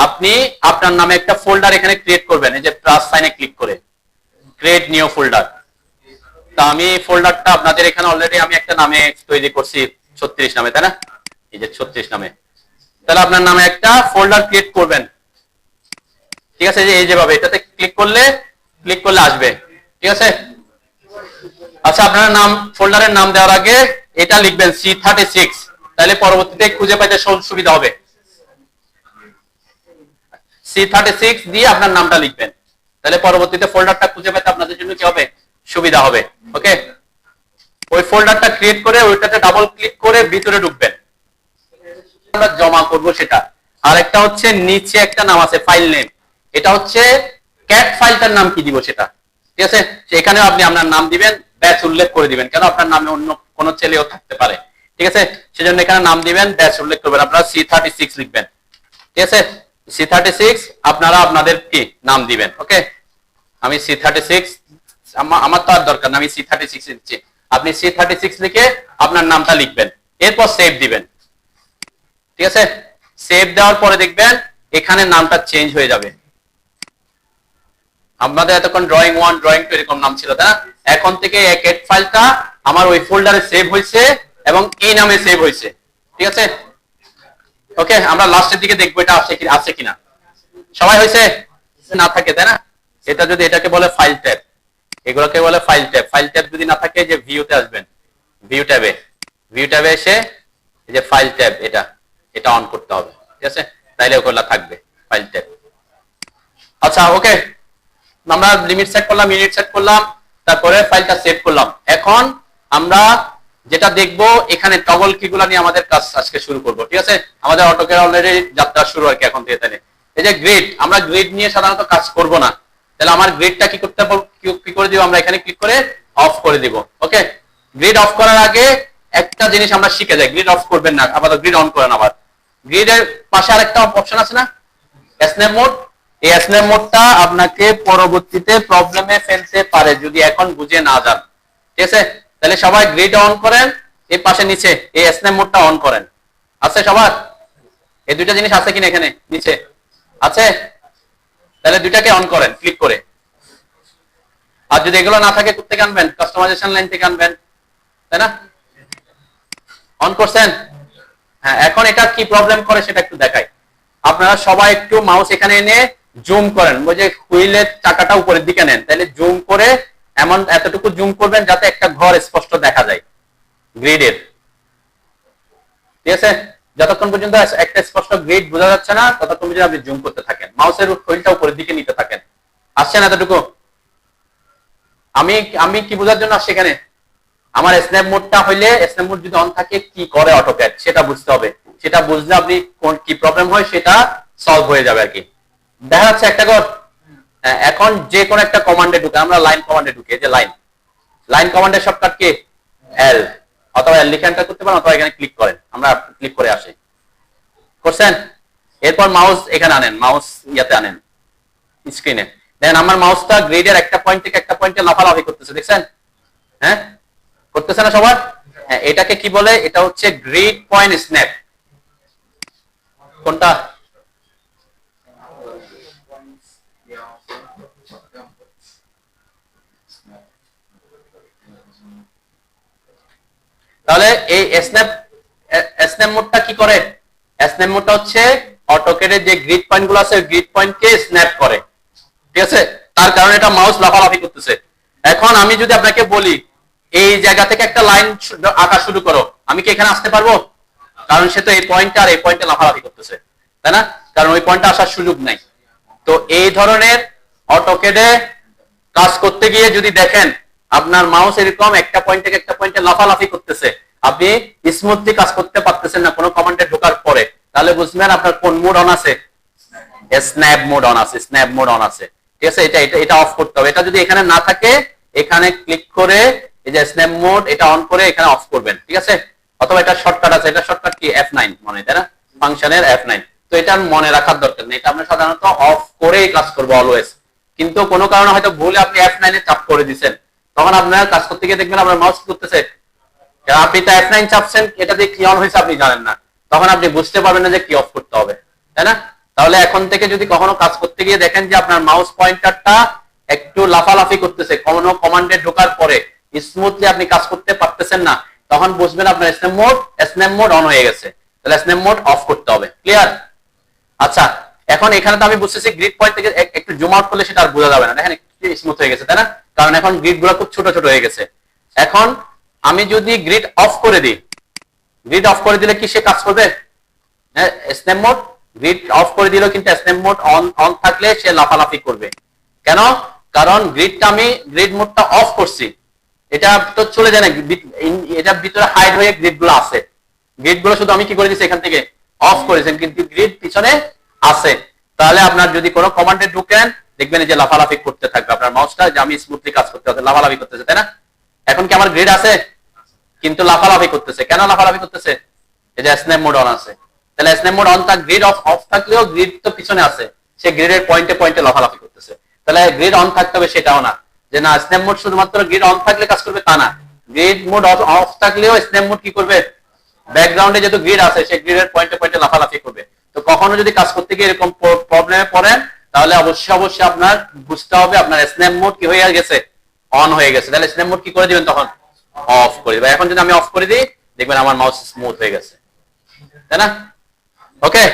আপনি আপনার নামে একটা ফোল্ডার এখানে ক্রিয়েট করবেন, এই যে প্লাস সাইনে ক্লিক করে ক্রিয়েট নিউ ফোল্ডার। তা আমি ফোল্ডারটা আপনাদের এখানে অলরেডি আমি একটা নামে তৈরি করছি, 36 নামে, তাই না? এই যে 36 নামে। তাহলে আপনার নামে একটা ফোল্ডার ক্রিয়েট করবেন। ঠিক আছে, এই যেভাবে এটাতে ক্লিক করলে আসবে। ঠিক আছে, আচ্ছা, আপনার নাম, ফোল্ডারের নাম দেওয়ার আগে এটা লিখবেন C36, তাহলে পরবর্তীতে খুঁজে পাইতে সুবিধা হবে। C36 দিয়ে আপনার নামটা লিখবেন, তাহলে পরবর্তীতে ফোল্ডারটা খুঁজে পেতে আপনাদের জন্য কি হবে? সুবিধা হবে। ওকে, ওই ফোল্ডারটা ক্রিয়েট করে ওইটাতে ডাবল ক্লিক করে ভিতরে ঢুকবেন, আমরা জমা করব সেটা। আর একটা হচ্ছে নিচে একটা নাম আছে ফাইল নেম, এটা হচ্ছে ক্যাট ফাইলটার নাম কি দিব সেটা। ঠিক আছে, এখানে আপনি আপনার নাম দিবেন, ব্যাচ উল্লেখ করে দিবেন, কেন আপনার নামে অন্য কোনো ছেলেও থাকতে পারে। ঠিক আছে, সেজন্য এখানে নাম দিবেন, ব্যাচ উল্লেখ করবেন, আপনারা C36 লিখবেন। ঠিক আছে, C36 আপনারা আপনাদের কি নাম দিবেন। ওকে, আমি C36, আমার তো আর দরকার না, আমি C36 লিখছি, আপনি C36 লিখে আপনার নামটা লিখবেন, এরপর সেভ দিবেন। ঠিক আছে, সেভ দেওয়ার পরে দেখবেন এখানে নামটা চেঞ্জ হয়ে যাবে। আমাদের এতক্ষণ ড্রয়িং 1 ড্রয়িং 2 এরকম নাম ছিল, তাই না? এখন থেকে এই ক্যাট ফাইলটা আমার ওই ফোল্ডারে সেভ হয়েছে এবং এই নামে সেভ হয়েছে। ঠিক আছে, ওকে, আমরা লাস্টের দিকে দেখবো এটা আছে কিনা। সবাই হয়েছে? না থাকে তাই না, এটা যদি এটাকে বলে ফাইল ট্যাব, এগুলোকে বলে ফাইল ট্যাব। ফাইল ট্যাব যদি না থাকে যে ভিউতে আসবেন, ভিউ ট্যাবে এসে এই যে ফাইল ট্যাব এটা অন করতে হবে, ঠিক আছে, তাইলে ওগুলা থাকবে ফাইল ট্যাব। আচ্ছা ওকে, আমরা লিমিট সেট করলাম, মিনিট সেট করলাম, তারপরে ফাইলটা সেভ করলাম। এখন আমরা যেটা দেখব এখানে টগল কিগুলা নিয়ে আমাদের কাজ আজকে শুরু করব, ঠিক আছে। আমাদের অটোক্যাড অলরেডি যাত্রা শুরু আর কি এখন থেকে। তাহলে এই যে গ্রিড, আমরা গ্রিড নিয়ে সাধারণত কাজ করব না, তাহলে আমার গ্রিডটা কি করতে কি করে দিব, আমরা এখানে ক্লিক করে অফ করে দিব। ওকে, গ্রিড অফ করার আগে একটা জিনিস আমরা শিখে যাই, গ্রিড অফ করবেন না, আবার গ্রিড অন করেন। আবার গ্রিডের পাশে আরেকটা অপশন আছে না, স্ন্যাপ মোড। এই স্ন্যাপ মোডটা আপনাকে পরবর্তীতে প্রবলেমে ফেলতে পারে যদি এখন বুঝে না যান, ঠিক আছে। তাহলে সবাই গ্রিড অন করেন, এই পাশে নিচে এই স্ন্যাপ মোডটা অন করেন। আছে সবার? এই দুইটা জিনিস আছে কিনা এখানে নিচে আছে? তাহলে দুইটাকে অন করেন ক্লিক করে। আর যদি এগুলো না থাকে কোথা থেকে আনবেন? কাস্টমাইজেশন লাইন থেকে আনবেন, তাই না? অন করছেন? হ্যাঁ, এখন এটা কি প্রবলেম করে সেটা একটু দেখাই। আপনারা সবাই একটু মাউস এখানে এনে জুম করেন, ওই যে হুইলের চাকাটা উপরের দিকে নেন, তাহলে জুম করে এমন এতটুকু জুম করবেন যাতে একটা ঘর স্পষ্ট দেখা যায় গ্রিডের, ঠিক আছে। যতক্ষণ পর্যন্ত একটা স্পষ্ট গ্রিড বোঝা যাচ্ছে না ততক্ষণ পর্যন্ত আপনি জুম করতে থাকেন, মাউসের হুইলটা উপরের দিকে নিতে থাকেন। আসছে না এতটুকু? আমি কি বোঝার জন্য আসছি এখানে, আমার স্ন্যাপ মোডটা হইলে, স্ন্যাপ মোড যদি অন থাকে কি করে অটোক্যাড সেটা বুঝতে হবে। সেটা বুঝলে আপনি কোন কি প্রবলেম হয় সেটা সলভ হয়ে যাবে আর কি। দেখা যাচ্ছে একটা ঘর। এখন যে কোন একটা কমান্ডে ঢুকে, আমরা লাইন কমান্ডে ঢুকে, যে লাইন কমান্ডের শর্টকাট কি এল, অথবা এল লিখে এন্টার করতে পারেন, অথবা এখানে ক্লিক করেন, আমরা ক্লিক করে আসি। করছেন? এরপর মাউস এখানে আনেন, মাউস ইয়াতে আনেন স্ক্রিনে, দেখেন আমার মাউসটা গ্রিডের একটা পয়েন্ট থেকে একটা পয়েন্টে লাফালাফি করতেছে, দেখছেন? হ্যাঁ, করতেছে না সবার? হ্যাঁ, এটাকে কি বলে? এটা হচ্ছে গ্রিড পয়েন্ট স্ন্যাপ। কোনটা? তাহলে এই স্ন্যাপ মোডটা কি করে? স্ন্যাপ মোডটা হচ্ছে অটোক্যাডের যে গ্রিড পয়েন্ট গুলো আছে গ্রিড পয়েন্টকে স্ন্যাপ করে, ঠিক আছে। তার কারণে এটা মাউস লাফালাফি করতেছে। এখন আমি যদি আপনাকে বলি এই জায়গা থেকে একটা লাইন আঁকা শুরু করো, আমি কি এখানে আসতে পারবো? কারণ সে তো এই পয়েন্টটা আর এই পয়েন্টে লাফালাফি করতেছে, তাই না? কারণ ওই পয়েন্টে আসার সুযোগ নাই। তো এই ধরনের অটোক্যাডে কাজ করতে গিয়ে যদি দেখেন আপনার মাউস এরকম একটা পয়েন্ট থেকে একটা পয়েন্টে লাফালাফি করতেছে, আপনি স্মুথলি কাজ করতে পারতেছেন না কোনো কমান্ডে ঢোকার পরে, তাহলে বুঝবেন আপনার কোন মোড অন আছে, স্ন্যাপ মোড অন আছে, স্ন্যাপ মোড অন আছে, ঠিক আছে। এটা অফ করতে হবে। এটা যদি এখানে না থাকে এখানে ক্লিক করে এই যে স্ন্যাপ মোড এটা অন করে এখানে অফ করবেন, ঠিক আছে। অথবা এটা শর্টকাট আছে, এটা শর্টকাট কি F9 মনে, তাই না? ফাংশনের F9। তো এটা মনে রাখার দরকার নেই, এটা আমরা সাধারণত অফ করেই কাজ করবো অলওয়েজ। কিন্তু কোনো কারণে হয়তো ভুলে আপনি F9 এ চাপ করে দিচ্ছেন, তখন আপনার কাজ করতে গিয়ে দেখবেন আপনার মাউস করতেছে, আপনি তো F9 চাপছেন, এটা দিয়ে কি অন হয়েছে আপনি জানেন না, তখন আপনি বুঝতে পারবেন না যে কি অফ করতে হবে, তাই না? তাহলে এখন থেকে যদি কখনো কাজ করতে গিয়ে দেখেন যে আপনার মাউস পয়েন্টারটা একটু লাফালাফি করতেছে কোনো কমান্ডে ঢোকার পরে, স্মুথলি আপনি কাজ করতে পারতেছেন না, তখন বুঝবেন আপনার স্ন্যাপ মোড অন হয়ে গেছে, তাহলে স্ন্যাপ মোড অফ করতে হবে। ক্লিয়ার? আচ্ছা, এখন এখানে তো আমি বুঝতেছি গ্রিড পয়েন্ট থেকে একটু জুম আউট করলে সেটা আর বোঝা যাবে না, দেখেন একটু স্মুথ হয়ে গেছে, তাই না? কারণ এখন গ্রিড গুলো খুব ছোট ছোট হয়ে গেছে। এখন আমি যদি গ্রিড অফ করে দিই, গ্রিড অফ করে দিলে কি সে কাজ করবে? হ্যাঁ, স্ন্যাপ মোড গ্রিড অফ করে দিলেও কিন্তু স্ন্যাপ মোড অন থাকলে সে লাফালাফি করবে। কেন? কারণ গ্রিড মোডটা অফ করছি, এটা তো চলে যায় না, এটা ভিতরে হাইড হয়ে গ্রিড গুলো আছে, গ্রিড গুলো শুধু আমি কি করে দিচ্ছি এখান থেকে অফ করেছেন, কিন্তু গ্রিড পিছনে আছে। তাহলে আপনার যদি কোনো কমান্ডে ঢুকেন দেখবেন যে লাফালাফি করতে থাকবে আপনার মাউসটা, যে আমি স্মুথলি কাজ করতে হবে, লাফালাফি করতেছে, তাই না? এখন কি আমার গ্রিড আছে কিন্তু লাফালাফি করতেছে, কেন লাফালাফি করতেছে? এই যে স্ন্যাপ মোড অন আছে, তাহলে স্ন্যাপ মোড অন থাক, গ্রিড অফ থাকলেও গ্রিড তো পিছনে আছে, সে গ্রিডের পয়েন্টে পয়েন্টে লাফালাফি করতেছে। তাহলে গ্রিড অন থাকতে হবে সেটাও না, যে না স্ন্যাপ মোড শুধুমাত্র গ্রিড অন থাকলে কাজ করবে তা না, গ্রিড মোড অফ থাকলেও স্ন্যাপ মোড কি করবে? ব্যাকগ্রাউন্ডে যেহেতু গ্রিড আছে সে গ্রিডের পয়েন্টে পয়েন্টে লাফালাফি করবে। তো কখনো যদি কাজ করতে গিয়ে এরকম প্রবলেমে পড়েন তাহলে অবশ্যই আপনার বুঝতে হবে আপনার স্ন্যাপ মোড কি হয়ে গেছে, অন হয়ে গেছে। তাহলে স্ন্যাপ মোড কি করে দিবেন? তখন অফ করে দিবেন। এখন যদি আমি অফ করে দিই দেখবেন আমার মাউস স্মুথ হয়ে গেছে, তাই না? ওকে,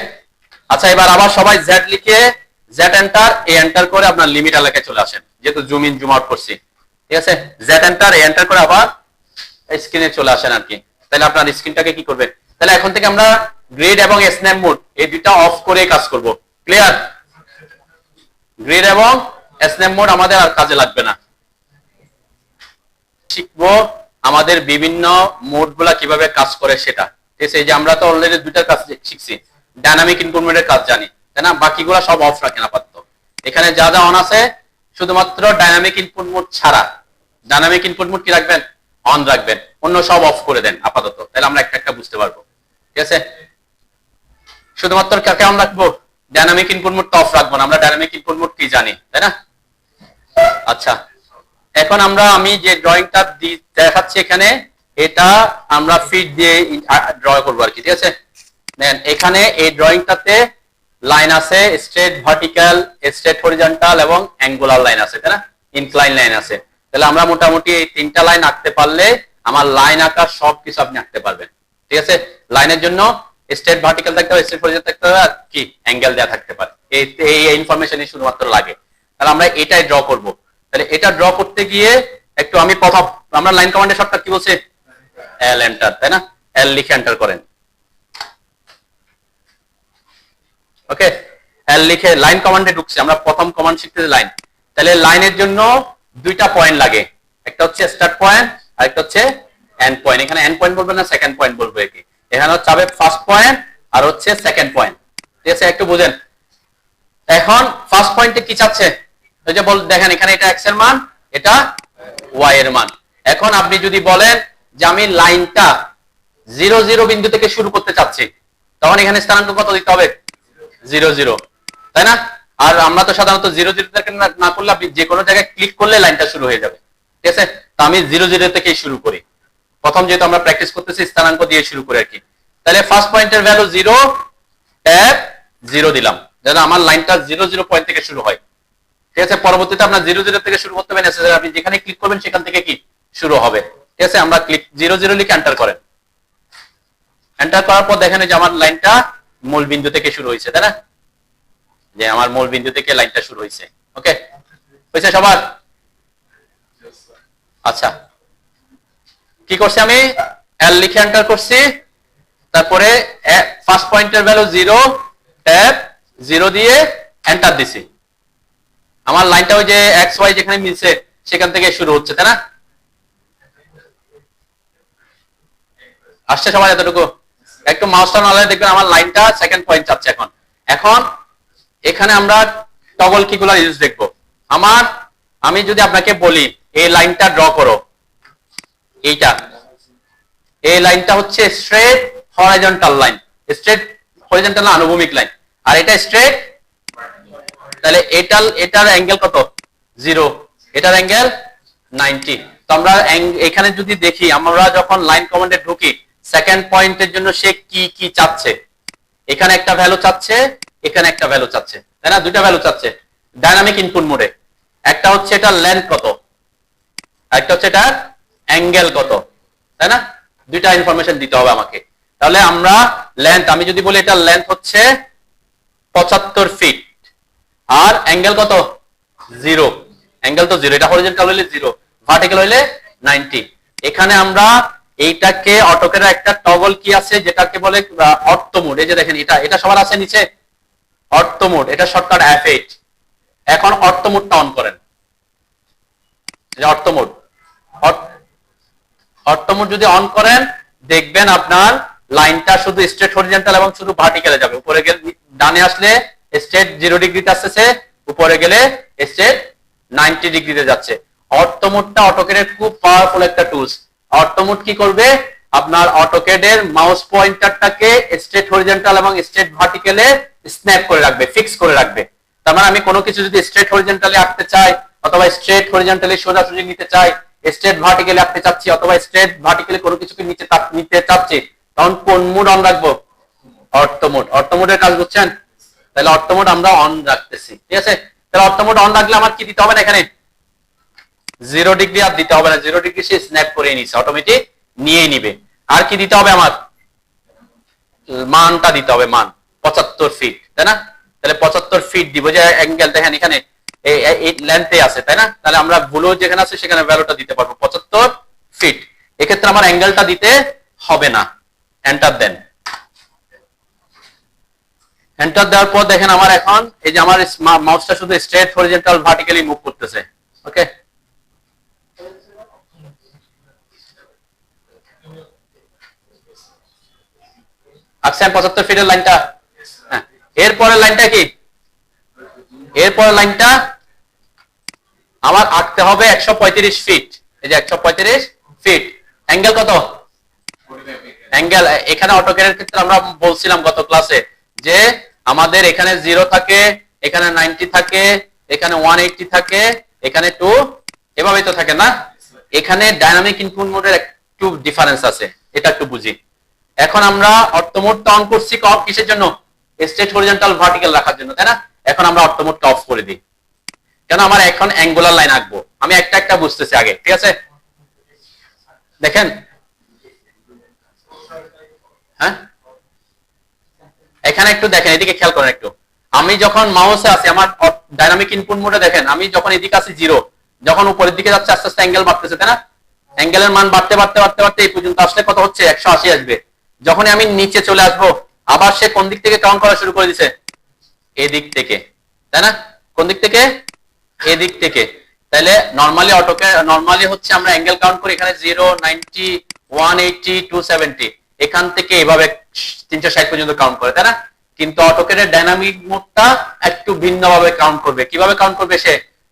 আচ্ছা এবার আবার সবাই জেড লিখে জেড এন্টার এ এন্টার করে আপনার লিমিট এলাকায় চলে আসেন, যেহেতু জুম ইন জুম আউট করছি। ঠিক আছে, জেড এন্টার এ এন্টার করে আবার স্ক্রিনে চলে আসেন আর কি। তাহলে আপনার স্ক্রিনটাকে কি করবে, তাহলে এখন থেকে আমরা গ্রিড এবং স্ন্যাপ মোড এই দুইটা অফ করে কাজ করব। ক্লিয়ার? গ্রিড এবং স্ন্যাপ মোড আমাদের আর কাজে লাগবে না। শিখবো আমাদের বিভিন্ন মোড গুলা কিভাবে কাজ করে সেটা। ঠিক আছে, এই যে আমরা তো অলরেডি দুইটার কাজ শিখছি, ডাইনামিক ইনপুট মোডের কাজ জানি, তাই না? বাকিগুলো সব অফ রাখেন আপাতত। এখানে যা যা অন আছে শুধুমাত্র ডাইনামিক ইনপুট মোড ছাড়া, ডাইনামিক ইনপুট মোড কি রাখবেন? অন রাখবেন, অন্য সব অফ করে দেন আপাতত, তাহলে আমরা একটা একটা বুঝতে পারবো। ঠিক আছে, শুধুমাত্র কাকে অন রাখবো? ডাইনামিক ইনপুট মোড তো অফ রাখবো না, আমরা ডাইনামিক ইনপুট মোড কি জানি, তাই না? আচ্ছা, এখন আমি যে ড্রয়িংটা দেখাচ্ছি এখানে, এটা আমরা ফিট দিয়ে ড্র করবো আর কি। ঠিক আছে, দেন এখানে এই ড্রয়িংটাতে লাইন আছে, স্ট্রেট, ভার্টিক্যাল, স্ট্রেট হরিজন্টাল এবং অ্যাঙ্গুলার লাইন আছে, তাই না? ইনক্লাইন লাইন আছে। তাহলে আমরা মোটামুটি এই তিনটা লাইন আঁকতে পারলে আমার লাইন আঁকার সবকিছু আপনি আঁকতে পারবেন। ঠিক আছে, লাইনের জন্য স্ট্রেট ভার্টিক্যাল থাকতে হবে, স্ট্রেট হরিজন্টাল থাকতে হবে, আর কি অ্যাঙ্গেল দেওয়া থাকতে পারে। এই ইনফরমেশনই শুধুমাত্র লাগে। তাহলে আমরা এটাই ড্র করব। তাহলে এটা ড্র করতে গিয়ে একটু আমি প্রথম, আমরা লাইন কমান্ডের শর্টকাট কি বলছে? এল এন্টার, তাই না? এল লিখে এন্টার করেন। ওকে, এল লিখে লাইন কমান্ডে ঢুকছে, আমরা প্রথম কমান্ড শিখতেছি লাইন। তাহলে লাইনের জন্য দুইটা পয়েন্ট লাগে, একটা হচ্ছে স্টার্ট পয়েন্ট আর একটা হচ্ছে এন্ড পয়েন্ট। এখানে এন্ড পয়েন্ট বলবেন না, সেকেন্ড পয়েন্ট বলবো। এখানে হচ্ছে ফার্স্ট পয়েন্ট আর হচ্ছে সেকেন্ড পয়েন্ট। ঠিক আছে, একটু বুঝেন। এখন ফার্স্ট পয়েন্টে কি চাচ্ছে? ওই যে দেখেন এখানে এটা এক্স এর মান, এটা ওয়াই এর মান। এখন আপনি যদি বলেন যে আমি লাইনটা 0 0 বিন্দু থেকে শুরু করতে চাচ্ছি, তখন এখানে স্থানাঙ্ক কত দিতে হবে? 0 0, তাই না? আর আমরা তো সাধারণত 0 0 থেকে না করলে আপনি যে কোনো জায়গায় ক্লিক করলে লাইনটা শুরু হয়ে যাবে। ঠিক আছে, তো আমি 0 0 থেকেই শুরু করি প্রথম, যেহেতু আমরা প্র্যাকটিস করতেছি স্থানাঙ্ক দিয়ে শুরু করি আর কি। তাহলে ফার্স্ট পয়েন্টের ভ্যালু 0, ট্যাব 0 দিলাম, যেন আমার লাইনটা 0 0 পয়েন্ট থেকে শুরু হয়। ঠিক আছে, পরবর্তীতে আপনার 0 0 থেকে শুরু করতে হবে, আপনি যেখানে ক্লিক করবেন সেখান থেকে কি শুরু হবে। ঠিক আছে, আমরা ক্লিক 0 0 লিখে এন্টার করেন। এন্টার করার পর দেখেন যে আমার লাইনটা মূল বিন্দু থেকে শুরু হয়েছে, তাই না? যে আমার মূল বিন্দু থেকে লাইনটা শুরু হয়েছে। ওকে, হয়েছে সবার? আচ্ছা, কি করছি আমি? এল লিখে এন্টার করছি, তারপরে ফার্স্ট পয়েন্টের ভ্যালু 0, ট্যাব 0 দিয়ে এন্টার দিছি। আমার লাইনটা ওই যে এক্স ওয়াই যেখানে মিলছে সেখান থেকে শুরু হচ্ছে, তাই না? আসছে সবাই এতটুকু? একটু মাউসটা নাড়লে দেখবেন আমার লাইনটা সেকেন্ড পয়েন্ট যাচ্ছে। এখন এখানে আমরা টগল কিগুলো ইউজ দেখবো। আমি যদি আপনাকে বলি এই লাইনটা ড্র করো, এই লাইনটা হচ্ছে straight horizontal line, straight horizontal আনুভূমিক লাইন, আর এটা স্ট্রেট। তাহলে এটার অ্যাঙ্গেল কত? 0, এটার অ্যাঙ্গেল 90। তো আমরা এখানে যদি দেখি, আমরা যখন লাইন কমান্ডে ঢুকি সেকেন্ড পয়েন্টের জন্য সে কি কি চাচ্ছে, এখানে একটা ভ্যালু চাচ্ছে, এখানে একটা ভ্যালু চাচ্ছে, তাই না? দুইটা ভ্যালু চাচ্ছে ডাইনামিক ইনপুট মোডে। একটা হচ্ছে এটা লেন্থ কত, একটা হচ্ছে এটা অ্যাঙ্গেল কত, তাই না? দুইটা ইনফরমেশন দিতে হবে আমাকে। তাহলে আমরা লেন্থ, আমি যদি বলি এটা লেন্থ হচ্ছে 75 ফিট, আর অ্যাঙ্গেল কত? 0। অ্যাঙ্গেল তো 0, এটা হরিজন্টাল হইলে 0, ভার্টিক্যাল হইলে 90। এখানে আমরা এইটাকে অটোকের একটা টগল কি আছে যেটাকে বলে অর্থ মোড। এই যে দেখেন এটা সবার আছে নিচে, অর্থ মোড, এটা শর্টকাট F8। এখন অর্থ মোডটা অন করেন। অর্থ মোড যদি অন করেন দেখবেন আপনার লাইনটা শুধু স্ট্রেট হরিজন্টাল এবং শুধু ভার্টিক্যালে যাবে। উপরে গেলে ডানে আসলে স্ট্রেট 0 ডিগ্রিতে আসছে, উপরে গেলে স্ট্রেট 90 ডিগ্রিতে যাচ্ছে। অর্থ মোডটা অটোকেডের খুব পাওয়ারফুল একটা টুলস। অর্থ মোড কি করবে? আপনার অটোকেডের মাউস পয়েন্টারটাকে স্ট্রেট হরিজন্টাল এবং স্ট্রেট ভার্টিক্যালে স্ন্যাপ করে রাখবে, ফিক্স করে রাখবে। তার মানে আমি কোনো কিছু যদি স্ট্রেট হরিজন্টালি আঁকতে চাই, অথবা স্ট্রেট হরিজন্টালি সোজাসুজি নিতে চাই, স্ট্রেট ভার্টিক্যালি আঁকতে চাচ্ছি, অথবা স্ট্রেট ভার্টিক্যালি কোনো কিছুকে নিচে নিতে চাচ্ছি, তখন কোন মোড অন রাখবো? অর্থ মোড। অর্থ মোডের কাজ বুঝছেন? তাহলে অর্থ মোড আমরা অন রাখতেছি। ঠিক আছে, তাহলে অর্থ মোড অন রাখলে আমার কি দিতে হবে না? এখানে 0 ডিগ্রি আর দিতে হবে না, 0 ডিগ্রি সে স্ন্যাপ করে নিছে, অটোমেটিক নিয়ে নিবে। আর কি দিতে হবে? আমার মানটা দিতে হবে, মান। 75 ফিট, তাই না? তাহলে 75 ফিট দিব, যে অ্যাঙ্গেল দেখেন এখানে এই লেন্থে আছে, তাই না? তাহলে আমরা ভুলও যেখানে আছে সেখানে ভ্যালুটা দিতে পারবো 75 ফিট। এক্ষেত্রে আমার অ্যাঙ্গেলটা দিতে হবে না। এন্টার দেন। এন্টার দেওয়ার পর দেখেন আমার এখন এই যে আমার মাউসটা শুধু স্ট্রেট হরিজন্টাল ভার্টিক্যালি মুভ করতেছে। ওকে, আচ্ছা 75 ফিটের লাইনটা। হ্যাঁ, এরপরের লাইনটা কি? এরপরের লাইনটা আমার আঁকতে হবে 135 ফিট। এই যে 135 ফিট। অ্যাঙ্গেল কত? অ্যাঙ্গেল এখানে অটোক্যাডের ক্ষেত্রে আমরা বলছিলাম গত ক্লাসে যে আমাদের এখানে 0 থাকে, এখানে 90 থাকে, এখানে 180 থাকে, এখানে 2, এভাবেই তো থাকে না? এখানে ডাইনামিক ইনপুট মোডের একটু ডিফারেন্স আছে, এটা একটু বুঝি। এখন আমরা অর্থমোডটা অন করছি কিসের জন্য? স্ট্রেট হরিজন্টাল ভার্টিক্যাল রাখার জন্য, তাই না? এখন আমরা অর্থমোডটা অফ করে দিই, কেন আমার এখন অ্যাঙ্গুলার লাইন আঁকবো। আমি একটা একটা বুঝতেছি আগে, ঠিক আছে? দেখেন, হ্যাঁ এখানে একটু দেখেন, এদিকে খেয়াল করেন একটু। আমি যখন মাউসে আছি আমার ডাইনামিক ইনপুট মোডে দেখেন, আমি যখন এদিকে আছি 0, যখন উপরের দিকে যাচ্ছে আস্তে আস্তে অ্যাঙ্গেল বাড়তেছে, তাই না? অ্যাঙ্গেলের মান বাড়তে বাড়তে বাড়তে বাড়তে এই পর্যন্ত আসলে কত হচ্ছে? 180 আসবে। যখনই আমি নিচে চলে আসবো আবার সে কোন দিক থেকে কাউন্ট করা শুরু করে দিছে? এদিক থেকে, তাই না? কোন দিক থেকে? এদিক থেকে। তাহলে নরমালি হচ্ছে আমরা অ্যাঙ্গেল কাউন্ট করি এখানে 0, 90, 180, 270, এখান থেকে এভাবে 360 পর্যন্ত কাউন্ট করে, তাই না? কিন্তু অটোক্যাডের ডাইনামিক মোডটা একটু ভিন্নভাবে কাউন্ট করবে। কিভাবে কাউন্ট করবে?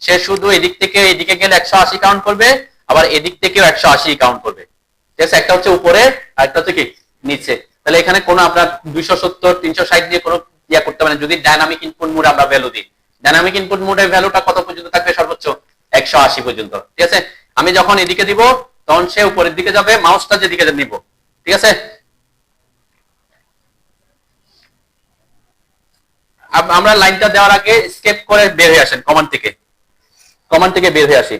সে শুধু এদিক থেকে এদিকে গেলে 180 কাউন্ট করবে, আবার এদিক থেকেও 180 কাউন্ট করবে। ঠিক আছে? একটা হচ্ছে উপরে আর একটা হচ্ছে কি নিচে। তাহলে এখানে কোনো আপনার 270, 360 দিয়ে কোনো ইয়া করতে পারেন যদি ডাইনামিক ইনপুট মোডে আমরা ভ্যালু দিই। ডাইনামিক ইনপুট মোডের ভ্যালুটা কত পর্যন্ত থাকবে? সর্বোচ্চ 180 পর্যন্ত। ঠিক আছে? আমি যখন এদিকে দিব তখন সে উপরের দিকে যাবে, মাউসটা যেদিকে নিব। ঠিক আছে? আমরা লাইনটা দেওয়ার আগে স্কেপ করে বের হয়ে আসেন কমান্ড থেকে বের হয়ে আসি।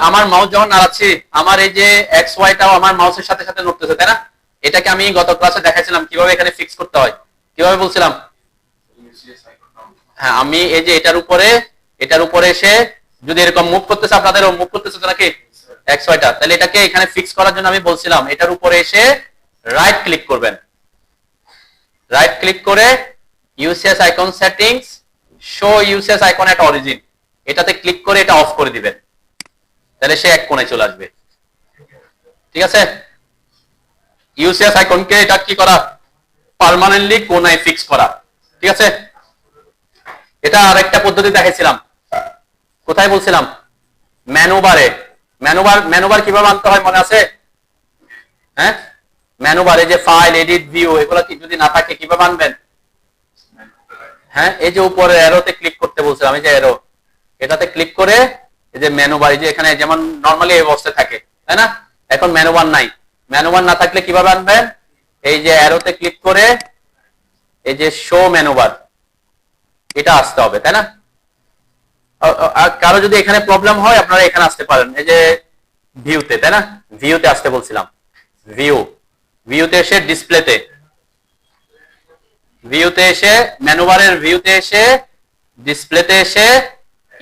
আমার মাউস যখন নাড়াচ্ছি আমার এই যে এক্স ওয়াইটাও আমার মাউসের সাথে সাথে নড়তেছে, তাই না? এটাকে আমি গত ক্লাসে দেখাইছিলাম কিভাবে এখানে ফিক্স করতে হয়। কিভাবে বলছিলাম? হ্যাঁ, আমি এই যে এটার উপরে এসে যদি এরকম মুভ করতেছে, আপনাদেরও মুভ করতেছে তো নাকি এক্স ওয়াইটা, তাহলে এটাকে এখানে ফিক্স করার জন্য আমি বলছিলাম এটার উপরে এসে রাইট ক্লিক করবেন। রাইট ক্লিক করে UCS icon settings, show UCS icon at origin, এটাতে ক্লিক করে এটা অফ করে দিবেন। তাহলে সে এক কোণে চলে আসবে। ঠিক আছে? ইউসিএস আইকনকে এটা কি করা? পার্মানেন্টলি কোণায় ফিক্স করা। ঠিক আছে? এটা আরেকটা পদ্ধতি দেখাইছিলাম। কোথায় বলছিলাম? মেনুবারে। মেনুবার কিভাবে আনতে হয় মনে আছে? হ্যাঁ, মেনুবারে যে ফাইল, এডিট, ভিউ এগুলো কি যদি না থাকে কিভাবে আনবেন? হ্যাঁ, এই যে উপরে অ্যারোতে ক্লিক করতে বলছিলাম, এই যে অ্যারো, এটাতে ক্লিক করে এই যে মেনুবার, এই যে এখানে যেমন নরমালি এই অবস্থায় থাকে, তাই না? এখন মেনুবার নাই। মেনুবার না থাকলে কিভাবে আনবেন? এই যে অ্যারোতে ক্লিক করে এই যে শো মেনুবার, এটা আসতে হবে, তাই না? কারো যদি এখানে প্রবলেম হয় আপনারা এখানে আসতে পারেন, এই যে ভিউতে, তাই না? ভিউতে আসতে বলছিলাম। ভিউতে এসে ডিসপ্লেতে, মেনুবারের ভিউতে এসে ডিসপ্লেতে এসে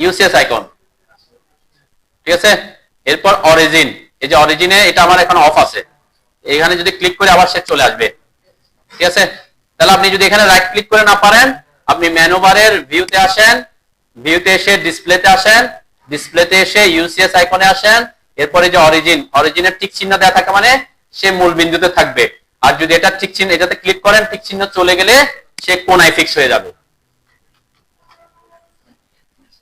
ইউসিএস আইকন। ঠিক আছে? এরপর অরিজিন, এই যে অরিজিনে এটা আমার এখন অফ আছে, এখানে যদি ক্লিক করে আবার সে চলে আসবে। ঠিক আছে? তাহলে আপনি যদি এখানে রাইট ক্লিক করে না পারেন, আপনি মেনুবারের ভিউতে আসেন, ভিউতে এসে ডিসপ্লেতে আসেন, ডিসপ্লেতে এসে ইউসিএস আইকনে আসেন, এরপরে যে অরিজিনের টিক চিহ্ন দেওয়া থাকে মানে সে মূল বিন্দুতে থাকবে। আর যদি এটা টিক চিহ্ন, এটাতে ক্লিক করেন, টিক চিহ্ন চলে গেলে সে কোণায় ফিক্স হয়ে যাবে।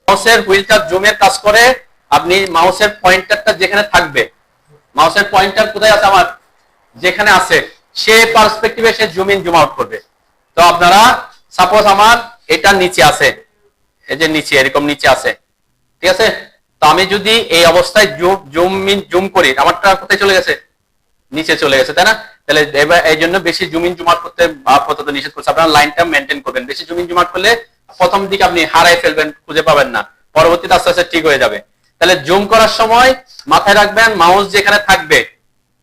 মাউসের হুইলটা জুমের কাজ করে, আপনি মাউসের পয়েন্টারটা যেখানে থাকবে, মাউসের পয়েন্টার কোথায় আছে আমার? যেখানে আছে সে পার্সপেক্টিভে সে জুম ইন জুম আউট করবে। তো আপনারা সাপোজ আমার এটা নিচে আছে, এই যে নিচে এরকম নিচে আছে, ঠিক আছে? তো আমি যদি এই অবস্থায় জুম করি, আমারটা কোথায় চলে গেছে? নিচে চলে গেছে, তাই না? তাহলে এবার এই জন্য বেশি জুম ইন জুম আউট করতে আপাতত নিষেধ করছে। আপনারা লাইনটা মেনটেন করবেন। বেশি জুম ইন জুম আউট করলে প্রথম দিকে আপনি হারাই ফেলবেন, খুঁজে পাবেন না, পরবর্তীতে আস্তে আস্তে ঠিক হয়ে যাবে। তাহলে জুম করার সময় মাথায় রাখবেন মাউস যেখানে থাকবে,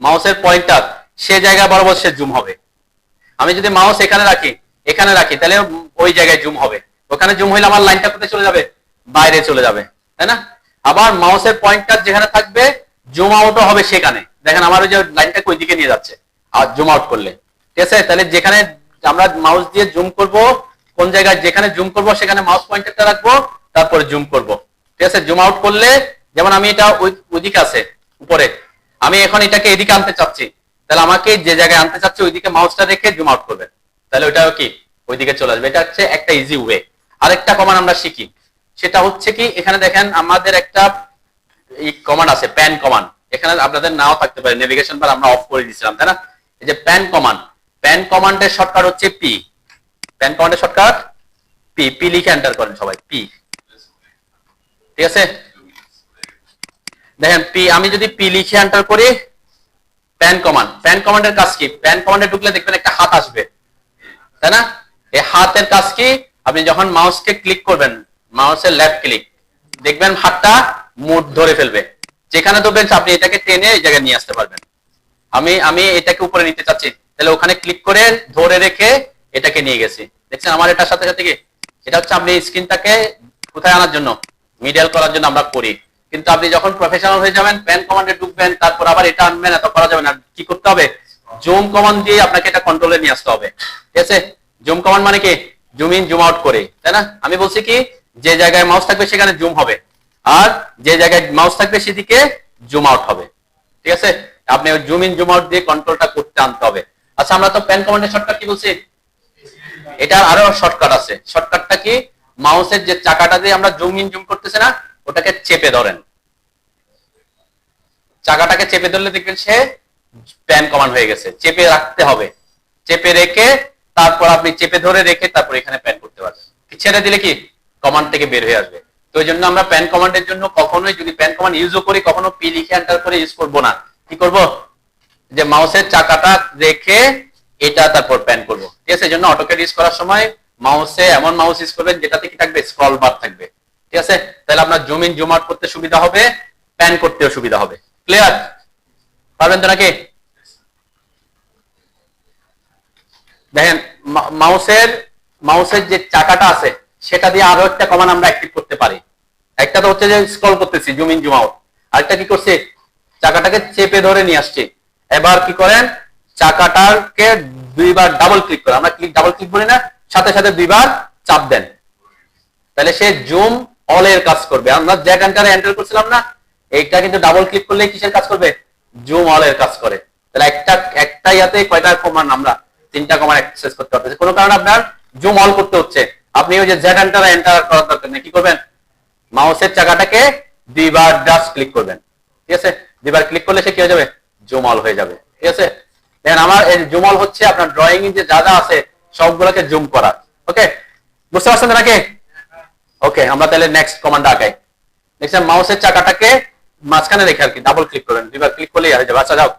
মাউসের পয়েন্টার সে জায়গা বরাবর সে জুম হবে। আমি যদি মাউস এখানে রাখি, এখানে রাখি, তাহলে ওই জায়গায় জুম হবে। ওখানে জুম হইলে আমার লাইনটা কোথায় চলে যাবে? বাইরে চলে যাবে, তাই না? আবার মাউসের পয়েন্টার যেখানে থাকবে জুম আউটও হবে সেখানে। দেখেন আমার ওই যে লাইনটাকে ওই দিকে নিয়ে যাচ্ছে আর জুম আউট করলে, ঠিক আছে? তাহলে যেখানে আমরা মাউস দিয়ে জুম করব, কোন জায়গায় যেখানে জুম করব সেখানে মাউস পয়েন্টারটা রাখবো, তারপরে জুম করব, ঠিক আছে? জুম আউট করলে যেমন আমি এটা ওইদিকে আছে উপরে, আমি এখন এটাকে এদিকে আনতে চাচ্ছি, তাহলে আমাকে যে জায়গায় আনতে চাচ্ছি ওইদিকে মাউসটা রেখে জুম আউট করবেন, তাহলে ওইটাও কি ওইদিকে চলে আসবে। এটা হচ্ছে একটা ইজি ওয়ে। আরেকটা কমান্ড আমরা শিখি, সেটা হচ্ছে কি, এখানে দেখেন আমাদের একটা এই কমান্ড আছে প্যান কমান্ড। এখানে আপনাদের নাও থাকতে পারে, নেভিগেশন বার আমরা অফ করে দিয়েছিলাম, তাই না? এই যে প্যান কমান্ড, প্যান কমান্ডের শর্টকাট হচ্ছে পি। প্যান কমান্ডের শর্টকাট পি। পি লিখে এন্টার করেন সবাই, পি, ঠিক আছে? দেখেন পি, আমি যদি পি লিখে এন্টার করি, প্যান কমান্ড, প্যান কমান্ডের কাজ কি? প্যান কমান্ডে ঢুকলে দেখবেন একটা হাত আসবে, তাই না? এই হাতের কাজ কি? আপনি যখন মাউসকে ক্লিক করবেন, মাউসের লেফট ক্লিক, দেখবেন হাতটা মুড ধরে ফেলবে। যেখানে ধরবেন আপনি এটাকে টেনে এই জায়গায় নিয়ে আসতে পারবেন। আমি এটাকে উপরে নিতে চাচ্ছি, তাহলে ওখানে ক্লিক করে ধরে রেখে এটাকে নিয়ে গেছি। দেখছেন আমার এটার সাথে সাথে কি, এটা হচ্ছে আপনি স্ক্রিনটাকে কোথায় আনার জন্য, মিডিয়াল করার জন্য আমরা করি। কিন্তু আপনি যখন প্রফেশনাল হয়ে যাবেন, প্যান কমান্ডে ঢুকবেন, তারপর আবার এটা আনবেন, এত করা যাবে না। কি করতে হবে? জুম কমান্ড দিয়ে আপনাকে এটা কন্ট্রোলে নিয়ে আসতে হবে, ঠিক আছে? জুম কমান্ড মানে কি, জুম ইন জুম আউট করে, তাই না? আমি বলছি কি, যে জায়গায় মাউস থাকবে সেখানে জুম হবে, আর যে জায়গায় মাউস থাকবে সেদিকে জুম আউট হবে, ঠিক আছে? আপনি জুম ইন জুম আউট দিয়ে কন্ট্রোলটা করতে আনতে হবে। আচ্ছা, আমরা তো প্যান কমান্ডের শর্টকাট কি বলছি, এটার আরো শর্টকাট আছে। শর্টকাটটা কি, মাউসের যে চাকাটা দিয়ে আমরা জুম ইন জুম করতেছি না, ওটাকে চেপে ধরেন। চাকাটাকে চেপে ধরলে দেখবেন সে প্যান কমান্ড হয়ে গেছে। চেপে রাখতে হবে, চেপে রেখে তারপর আপনি চেপে ধরে রেখে তারপর এখানে প্যান করতে পারবেন। ছেড়ে দিলে কি কমান্ড থেকে বের হয়ে আসবে। তো এই জন্য আমরা প্যান কমান্ডের জন্য কখনোই, যদি প্যান কমান্ড ইউজও করি, কখনো পি লিখে এন্টার করে ইউজ করবো না। কি করব? যে মাউসের চাকাটা রেখে এটা তারপর প্যান করব, ঠিক আছে? এই জন্য অটোক্যাড ইউজ করার সময় মাউসে এমন মাউস ইউজ করবেন যেটাতে কি থাকবে, স্ক্রল বার থাকবে, ঠিক আছে? তাহলে আপনার জুম ইন জুম আউট করতে সুবিধা হবে, প্যান করতেও সুবিধা হবে। ক্লিয়ার? পারবেন তো নাকি? দেখেন মাউসের যে চাকাটা আছে সেটা দিয়ে আরো একটা কমান্ড আমরা অ্যাক্টিভ করতে পারি। একটা তো হচ্ছে যে স্ক্রল করতেছি, জুম ইন জুম আউট। আরেকটা কি করছে, চাকাটাকে চেপে ধরে নিয়ে আসছে। এবার কি করেন, চাকাটাকে দুইবার ডাবল ক্লিক করে, আমরা ডাবল ক্লিক করি না, সাথে সাথে দুইবার চাপ দেন, তাহলে সে জুম অল এর কাজ করবে। আমরা জ্যাক এন্টারে এন্টার করছিলাম না, এইটা কিন্তু ডাবল ক্লিক করলে কিসের কাজ করবে, জুম অল এর কাজ করে। তাহলে একটা ইয়াতে কয়টা কমান্ড, আমরা 3টা কমান্ড অ্যাক্সেস করতে পারতেছি। কোনো কারণে আপনার জুম অল করতে হচ্ছে, আপনি ওই যে জ্যাক এন্টারে এন্টার করার দরকার নেই। কি করবেন, মাউসের চাকাটাকে দুইবার জাস্ট ক্লিক করবেন, ঠিক আছে? দুইবার ক্লিক করলে সে কি হয়ে যাবে, জুম অল হয়ে যাবে, ঠিক আছে? দেন আমার এই জুম অল হচ্ছে আপনার ড্রয়িং এ যে যা যা আছে সবগুলোকে জুম করা। ওকে, বুঝতে পারছেন নাকি? ওকে, আমরা তাহলে নেক্সট কমান্ড আগাই। দেখছেন মাউসের চাকাটাকে মাঝখানে রেখে আর কি ডাবল ক্লিক করবেন, দুইবার ক্লিক করলেই হয়ে যাবে। আচ্ছা যাও,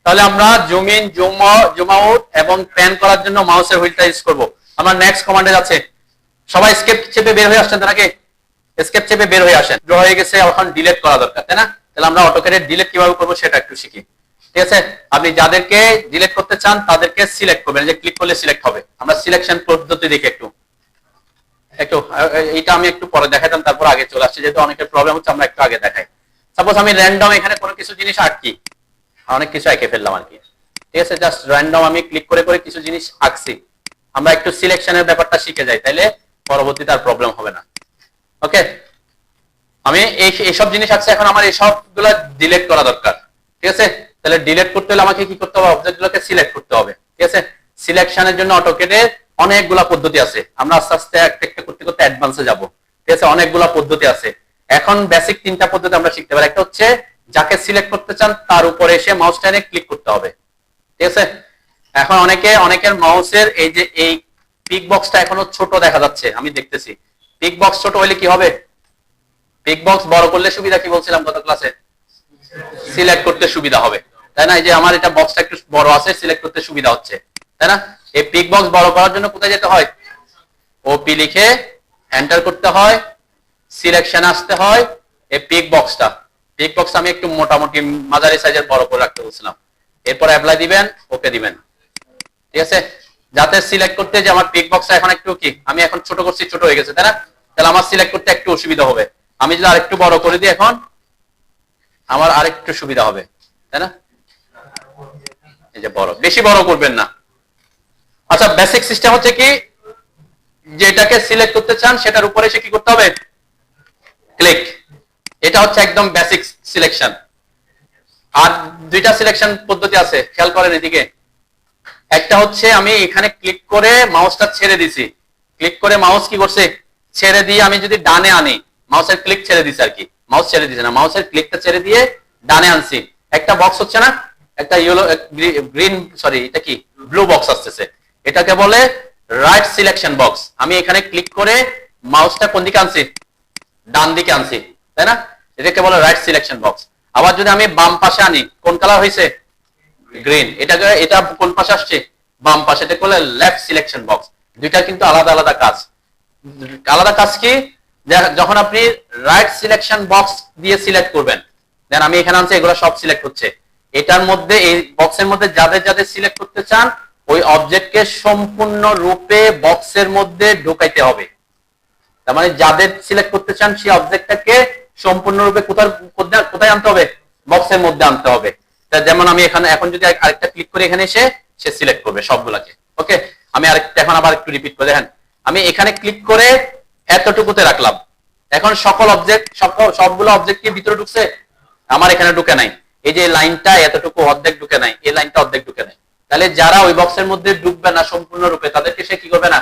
তাহলে আমরা জুম ইন জুম আউট এবং প্যান করার জন্য মাউসের হুইলটা ইউজ করব। আমরা নেক্সট কমান্ডে যাচ্ছে, সবাই এসকেপ চেপে বের হয়ে আসছেন নাকি? এসকেপ চেপে বের হয়ে আসেন। ড্র হয়ে গেছে, এখন ডিলিট করা দরকার, তাই না? তাহলে আমরা অটোক্যাডে ডিলিট কিভাবে করব সেটা একটু শিখি, ঠিক আছে? আপনি যাদেরকে ডিলিট করতে চান তাদেরকে সিলেক্ট করবেন, যে ক্লিক করলে সিলেক্ট হবে। আমরা সিলেকশন পদ্ধতি দেখি একটু এইটা আমি একটু পরে দেখাতাম, তারপর আগে চলে আসছে, যেহেতু অনেকের প্রবলেম হচ্ছে আমরা একটু আগে দেখাই। সাপোজ আমি র্যান্ডম এখানে কোনো কিছু জিনিস আঁকি, অনেক কিছু এঁকে ফেললাম আর কি, ঠিক আছে? জাস্ট র্যান্ডম আমি ক্লিক করে করে কিছু জিনিস আঁকছি। আমরা একটু সিলেকশনের ব্যাপারটা শিখে যাই, তাইলে পরবর্তীতে আর প্রবলেম হবে না। ওকে, আমি এইসব জিনিস আছে, এখন আমার এই সবগুলা ডিলিট করা দরকার, ঠিক আছে? তাহলে ডিলিট করতে হলে আমাকে কি করতে হবে, অবজেক্টগুলোকে সিলেক্ট করতে হবে, ঠিক আছে? সিলেকশনের জন্য অটোক্যাডে অনেকগুলা পদ্ধতি আছে, আমরা আস্তে আস্তে একটা করতে করতে অ্যাডভান্সে যাব, ঠিক আছে? অনেকগুলা পদ্ধতি আছে। এখন বেসিক 3টা পদ্ধতি আমরা শিখতে পারি। একটা হচ্ছে যাকে সিলেক্ট করতে চান তার উপরে এসে মাউস টেনে ক্লিক করতে হবে, ঠিক আছে? এখন অনেকের মাউসের এই যে এই পিক বক্সটা এখনো ছোট দেখা যাচ্ছে, আমি দেখতেছি। পিক বক্স ছোট হলে কি হবে, পিক বক্স বড় করলে সুবিধা কি বলছিলাম গত ক্লাসে, সিলেক্ট করতে সুবিধা হবে, তাই না? এই যে আমার এটা বক্সটা একটু বড় আছে, সিলেক্ট করতে সুবিধা হচ্ছে, তাই না? এই পিক বক্স বড় করার জন্য কোথায় যেতে হয়, ওপি লিখে এন্টার করতে হয়, সিলেকশন আসতে হয়। এই পিক বক্স আমি একটু মোটামুটি মাঝারি সাইজের বড় করে রাখতে বলছিলাম। এরপর অ্যাপ্লাই দিবেন, ওকে দিবেন, ঠিক আছে? যাতে সিলেক্ট করতে যে আমার টিক বক্সটা এখন একটু কি আমি এখন ছোট করছি, ছোট হয়ে গেছে, তাই না? তাহলে আমার সিলেক্ট করতে একটু অসুবিধা হবে। আমি যদি আরেকটু বড় করে দিই এখন আমার আরেকটু সুবিধা হবে, তাই না? এই যে বড়, বেশি বড় করবেন না। আচ্ছা, বেসিক সিস্টেম হচ্ছে কি, যেটাকে সিলেক্ট করতে চান সেটার উপরে এসে কি করতে হবে? ক্লিক। এটা হচ্ছে একদম বেসিক সিলেকশন। আর দুইটা সিলেকশন পদ্ধতি আছে, খেয়াল করেন এদিকে। একটা হচ্ছে আমি এখানে ক্লিক করে মাউসটা ছেড়ে দিছি, ক্লিক করে মাউস কি করছে, ছেড়ে দিয়ে আমি যদি ডানে আনি, মাউসের ক্লিক ছেড়ে দিছি আর কি, মাউস ছেড়ে দিছে না, মাউসের ক্লিকটা ছেড়ে দিয়ে ডানে আনছি, একটা বক্স হচ্ছে না, একটা ইয়েলো গ্রিন সরি এটা কি ব্লু বক্স আসতেছে, এটাকে বলে রাইট সিলেকশন বক্স। আমি এখানে ক্লিক করে মাউসটা কোন দিকে আনছি, ডান দিকে আনছি, তাই না? এটাকে বলে রাইট সিলেকশন বক্স। আবার যদি আমি বাম পাশে আনি, কোন কালার হয়েছে, গ্রিন, এটাকে এটা কোন পাশে আসছে, বাম পাশে, এটা বলে লেফট সিলেকশন বক্স। দুইটা কিন্তু আলাদা আলাদা কাজ। আলাদা কাজ কি, যখন আপনি রাইট সিলেকশন বক্স দিয়ে সিলেক্ট করবেন, দেন আমি এখানে আনছি, এগুলো সব সিলেক্ট হচ্ছে, এটার মধ্যে এই বক্সের মধ্যে যাদের যাদের সিলেক্ট করতে চান ওই অবজেক্টকে সম্পূর্ণ রূপে বক্সের মধ্যে ঢোকাইতে হবে। তার মানে যাদের সিলেক্ট করতে চান সেই অবজেক্টটাকে সম্পূর্ণরূপে কোথায় আনতে হবে, বক্সের মধ্যে আনতে হবে। যেমন আমি এখানে এখন যদি আরেকটা ক্লিক করে এখানে এসে সে সিলেক্ট করবে সবগুলাকে। ওকে, আমি আরেকটা এখন আবার একটু রিপিট করে দেখেন, আমি এখানে ক্লিক করে এতটুকুতে রাখলাম, এখন সকল অবজেক্ট সবগুলো অবজেক্ট কি ভিতরে ঢুকছে, আমার এখানে ঢুকে নাই। এই যে লাইনটা এতটুকু অর্ধেক ঢুকে নাই, এই লাইনটা অর্ধেক ঢুকে নাই, তাহলে যারা ওই বক্সের মধ্যে ঢুকবে না সম্পূর্ণরূপে তাদেরকে সে কি করবে না,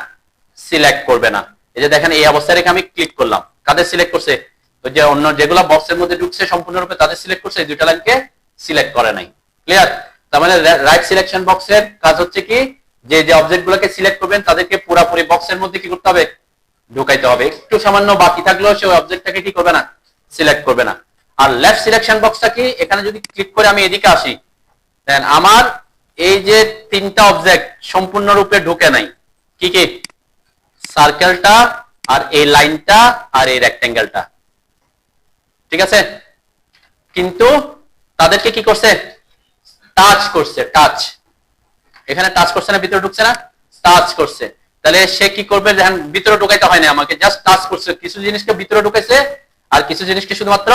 সিলেক্ট করবে না। এই যে দেখেন এই অবস্থায় রেখে আমি ক্লিক করলাম, কাদের সিলেক্ট করছে, ওই যে অন্য যেগুলো বক্সের মধ্যে ঢুকছে সম্পূর্ণরূপে তাদের সিলেক্ট করছে, এই দুইটা লাইনকে সিলেক্ট করে নাই। ক্লিয়ার? তার মানে রাইট সিলেকশন বক্সের কাজ হচ্ছে কি, যে যে অবজেক্ট গুলোকে সিলেক্ট করবেন তাদেরকে পুরোপুরি বক্সের মধ্যে কি করতে হবে, ঢুকাইতে হবে। একটু সামান্য বাকি থাকলেও সেই অবজেক্টটাকে কি করবে না, সিলেক্ট করবে না। আর লেফট সিলেকশন বক্সটা কি, এখানে যদি ক্লিক করে আমি এদিকে আসি, দেন আমার এই যে তিনটা অবজেক্ট সম্পূর্ণরূপে ঢুকে নাই, কি কি, সার্কেলটা আর এই লাইনটা আর এই রেক্টেঙ্গেলটা, ঠিক আছে? কিন্তু তাদেরকে কি করছে, টাচ করছে, টাচ, এখানে টাচ করছে না, ভিতরে ঢুকছে না, টাচ করছে। তাহলে সে কি করবে, দেখেন ভিতরে ঢুকাইতে হয় না আমাকে, জাস্ট টাচ করছে, কিছু জিনিসকে ভিতরে ঢুকাইছে আর কিছু জিনিসকে শুধুমাত্র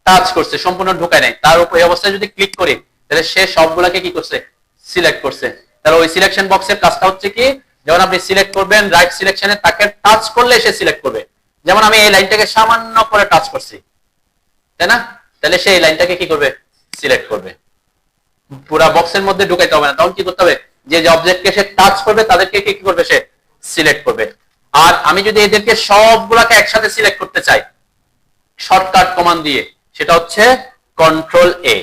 টাচ করছে, সম্পূর্ণ ঢুকায় নাই। তার উপর এই অবস্থায় যদি ক্লিক করি তাহলে সে সবগুলাকে কি করছে, সিলেক্ট করছে। তাহলে ওই সিলেকশন বক্সের কাজটা হচ্ছে কি, যখন আপনি সিলেক্ট করবেন রাইট সিলেকশনে তাকে টাচ করলে সে সিলেক্ট করবে। যেমন আমি এই লাইনটাকে সামান্য করে টাচ করছি, তাই না? তাহলে সে এই লাইনটাকে কি করবে, সিলেক্ট করবে, পুরা বক্সের মধ্যে ঢুকাইতে হবে না। তখন কি করতে হবে, যে যে অবজেক্টকে সে টাচ করবে তাদেরকে কি করবে, সে সিলেক্ট করবে। আর আমি যদি এদেরকে সবগুলাকে একসাথে সিলেক্ট করতে চাই শর্টকাট কমান্ড দিয়ে, সেটা হচ্ছে কন্ট্রোল এ,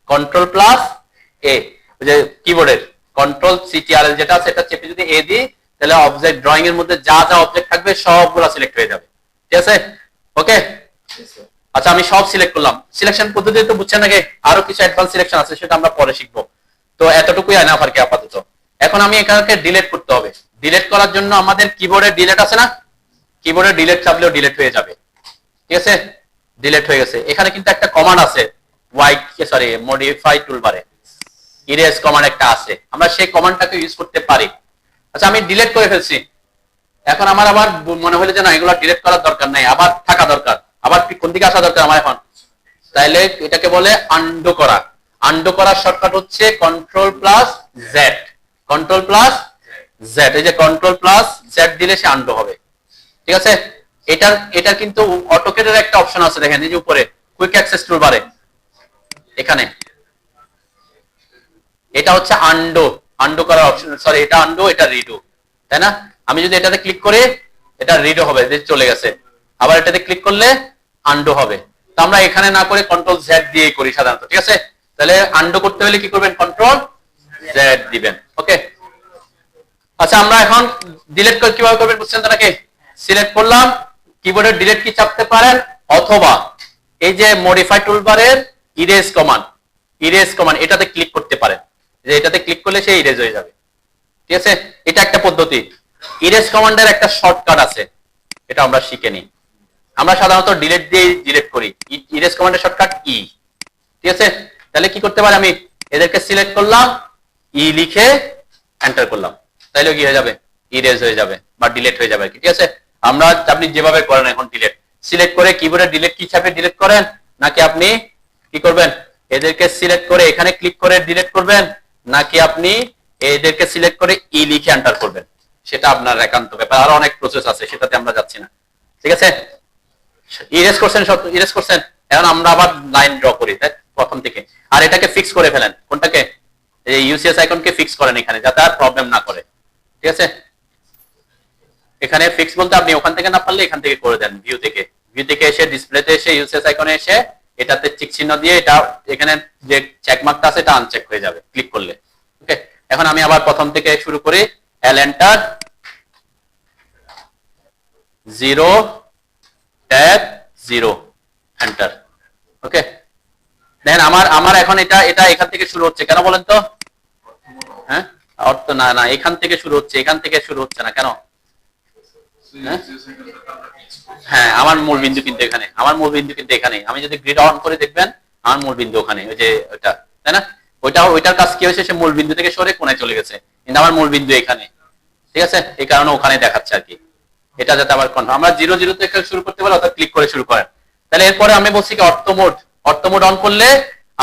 কন্ট্রোল প্লাস এ, ওই যে কিবোর্ডের কন্ট্রোল সিটিআরএল যেটা আছে এটা চেপে যদি এ দিই তাহলে অবজেক্ট ড্রয়িং এর মধ্যে যা যা অবজেক্ট থাকবে সবগুলা সিলেক্ট হয়ে যাবে। ঠিক আছে? ওকে, আচ্ছা আমি সব সিলেক্ট করলাম। সিলেকশন পদ্ধতি তো বুঝছেন নাকি, আরো কিছু অ্যাডভান্স সিলেকশন আছে সেটা আমরা পরে শিখবো। তো এতটুকুই এনাফ আর কি আপাতত। এখন আমি এখানকে ডিলিট করতে হবে। ডিলিট করার জন্য আমাদের কিবোর্ডে ডিলিট আছে না, কিবোর্ডে ডিলিট চাপলেও ডিলিট হয়ে যাবে। ঠিক আছে, ডিলিট হয়ে গেছে। এখানে কিন্তু একটা কমান্ড আছে মডিফাই টুলবারে ইরেজ কমান্ড একটা আছে, আমরা সেই কমান্ডটাকে ইউজ করতে পারি। আচ্ছা আমি ডিলিট করে ফেলছি, এখন আমার আবার মনে হলো যে না এগুলো ডিলিট করার দরকার নাই, আবার থাকা দরকার, আবার কোন দিকে আসা দরকার আমার এখন, তাইলে এটাকে বলে আনডু করা। আনডু করার শর্টকাট হচ্ছে control plus Z, control plus Z, এই যে কন্ট্রোল প্লাস জেড দিলে সে আনডু হবে। ঠিক আছে, এটার কিন্তু অটোকেটের একটা অপশন আছে, দেখেন এই যে উপরে কুইক অ্যাক্সেস টুলবারে এখানে, এটা হচ্ছে আনডু, আনডু করার অপশন, সরি এটা আনডু এটা রিডু, তাই না? আমি যদি এটাতে ক্লিক করি এটা রিডু হবে, যে চলে গেছে, আবার এটাতে ক্লিক করলে আনডু হবে। তো আমরা এখানে না করে কন্ট্রোল জেড দিয়ে করি সাধারণত। ঠিক আছে, তাহলে আনডু করতে হলে কি করবেন, কন্ট্রোল জেড দিবেন। ওকে, আচ্ছা আমরা এখন ডিলিট কিভাবে করবেন বুঝছেন তো নাকি? সিলেক্ট করলাম, কিবোর্ডে ডিলিট কি চাপতে পারেন, অথবা এই যে মডিফাই টুলবারের ইরেজ কমান্ড, ইরেজ কমান্ড এটাতে ক্লিক করতে পারেন, যে এটাতে ক্লিক করলে সে ইরেজ হয়ে যাবে। ঠিক আছে, এটা একটা পদ্ধতি। ইরেজ কমান্ডের একটা শর্টকাট আছে, এটা আমরা শিখে নিই। আমরা সাধারণত ডিলিট দিয়ে ডিলিট করি, ইরেজ কমান্ডের শর্টকাট ই। ঠিক আছে, তাহলে কি করতে পারি, আমি এদেরকে সিলেক্ট করলাম, ই লিখে এন্টার করলাম, তাইলে কি হয়ে যাবে, ইরেজ হয়ে যাবে বা ডিলিট হয়ে যাবে আর কি। ঠিক আছে, আমরা আপনি যেভাবে করেন এখন ডিলিট সিলেক্ট করে কিবোর্ডে ডিলিট কি চাপে ডিলিট করেন, নাকি আপনি কি করবেন এদেরকে সিলেক্ট করে এখানে ক্লিক করে ডিলিট করবেন, নাকি আপনি এদেরকে সিলেক্ট করে ই লিখে এন্টার করবেন, সেটা আপনার একান্ত ব্যাপার। আরো অনেক প্রসেস আছে, সেটাতে আমরা যাচ্ছি না। ঠিক আছে, ইরেজ করছেন, সব ইরেজ করছেন। এখন আমরা আবার লাইন ড্র করি তাই প্রথম থেকে, আর এটাকে ফিক্স করে ফেলেন। কোনটাকে, এই ইউসিএস আইকনকে ফিক্স করেন এখানে, যাতে আর প্রবলেম না করে। ঠিক আছে, এখানে ফিক্স বলতে আপনি ওখান থেকে না পারলে এখান থেকে করে দেন, ভিউ থেকে এসে ডিসপ্লেতে এসে ইউসিএস আইকনে এসে এটাতে টিক চিহ্ন দিয়ে এটা এখানে যে চেক মার্কটা আছে এটা আনচেক হয়ে যাবে ক্লিক করলে। ওকে, এখন আমি আবার প্রথম থেকে শুরু করি, এল এন্টার 0 ট্যাব 0 এন্টার। ওকে, দেখেন আমার এখন এটা এখান থেকে শুরু হচ্ছে কেন বলেন তো? হ্যাঁ, অর্থ না এখান থেকে শুরু হচ্ছে, এখান থেকে শুরু হচ্ছে না কেন? হ্যাঁ, আমার মূল বিন্দু কিন্তু এখানে, আমার মূল বিন্দু কিন্তু এখানে। আমি যদি গ্রিড অন করে দেখবেন আমার মূল বিন্দু ওখানে, ওই যে ওইটা, তাই না? ওইটার কাজ কি হয়েছে, সে মূল বিন্দু থেকে সরে কোণে চলে গেছে, কিন্তু আমার মূল বিন্দু এখানে। ঠিক আছে, এই কারণে ওখানে দেখাচ্ছে আর কি। এটা যাতে আবার কনফার্ম, আমরা 0 থেকে শুরু করতে পারি, অর্থাৎ ক্লিক করে শুরু করেন। তাহলে এরপরে আমি বলছি কি অর্থ মোড অন করলে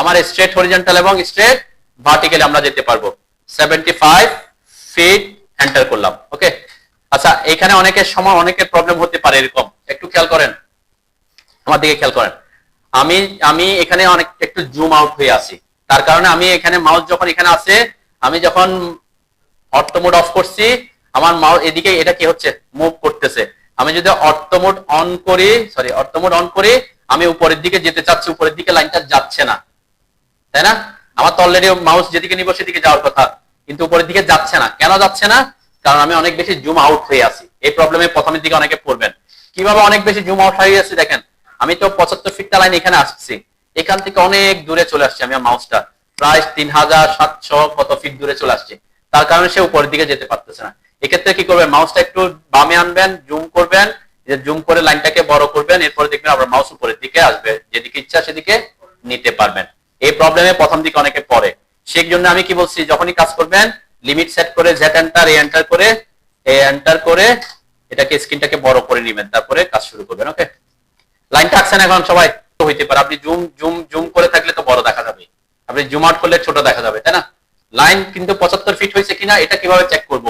আমার স্ট্রেট হরিজন্টাল এবং স্ট্রেট ভার্টিক্যালি আমরা যেতে পারবো। 75 ফিট এন্টার করলাম। ওকে, আচ্ছা, এখানে অনেকের সময় অনেকের প্রবলেম হতে পারে এরকম, একটু খেয়াল করেন, আমার দিকে খেয়াল করেন। আমি এখানে অনেক একটু জুম আউট হয়ে আছি, তার কারণে আমি এখানে মাউস যখন এখানে আছে, আমি যখন অর্থ মোড অফ করছি আমার মাউস এদিকে এটা কি হচ্ছে, মুভ করতেছে। আমি যদি অর্থ মোড অন করি, আমি উপরের দিকে যেতে চাচ্ছি, উপরের দিকে লাইনটা যাচ্ছে না, তাই না? আমার তো অলরেডি মাউস যেদিকে নিব সেদিকে যাওয়ার কথা, কিন্তু উপরের দিকে যাচ্ছে না। কেন যাচ্ছে না? কারণ আমি অনেক বেশি জুম আউট হয়ে আছি। এই প্রবলেমে প্রথমের দিকে অনেকে পড়বেন, কিভাবে অনেক বেশি জুম আউট হয়ে গেছে। দেখেন, আমি তো 75 ফিটটা লাইন এখানে আসছি, এখান থেকে অনেক দূরে চলে আসছে, আমি মাউসটা প্রায় 3700 কত ফিট দূরে চলে আসছে, তার কারণে সে উপরের দিকে যেতে পারতেছে না। এক্ষেত্রে কি করবেন, মাউসটা একটু বামে আনবেন, জুম করবেন, জুম করে লাইনটাকে বড় করবেন, এরপরে দেখবেন আবার মাউস উপরের দিকে আসবে, যেদিকে ইচ্ছা সেদিকে নিতে পারবেন। এই প্রবলেমে প্রথম দিকে অনেকে পড়ে, সেই জন্য আমি কি বলছি, যখনই কাজ করবেন লিমিট সেট করে জেড এন্টার এন্টার করে এটাকে স্ক্রিনটাকে বড় করে নেবেন, তারপরে কাজ শুরু করবেন। ওকে, লাইনটা আঁকছেন এখন সবাই, হইতে পারে আপনি জুম করে থাকলে তো বড় দেখা যাবে, আপনি জুম আউট করলে ছোট দেখা যাবে, তাই না? লাইন কিন্তু 75 ফিট হয়েছে কিনা এটা কিভাবে চেক করব,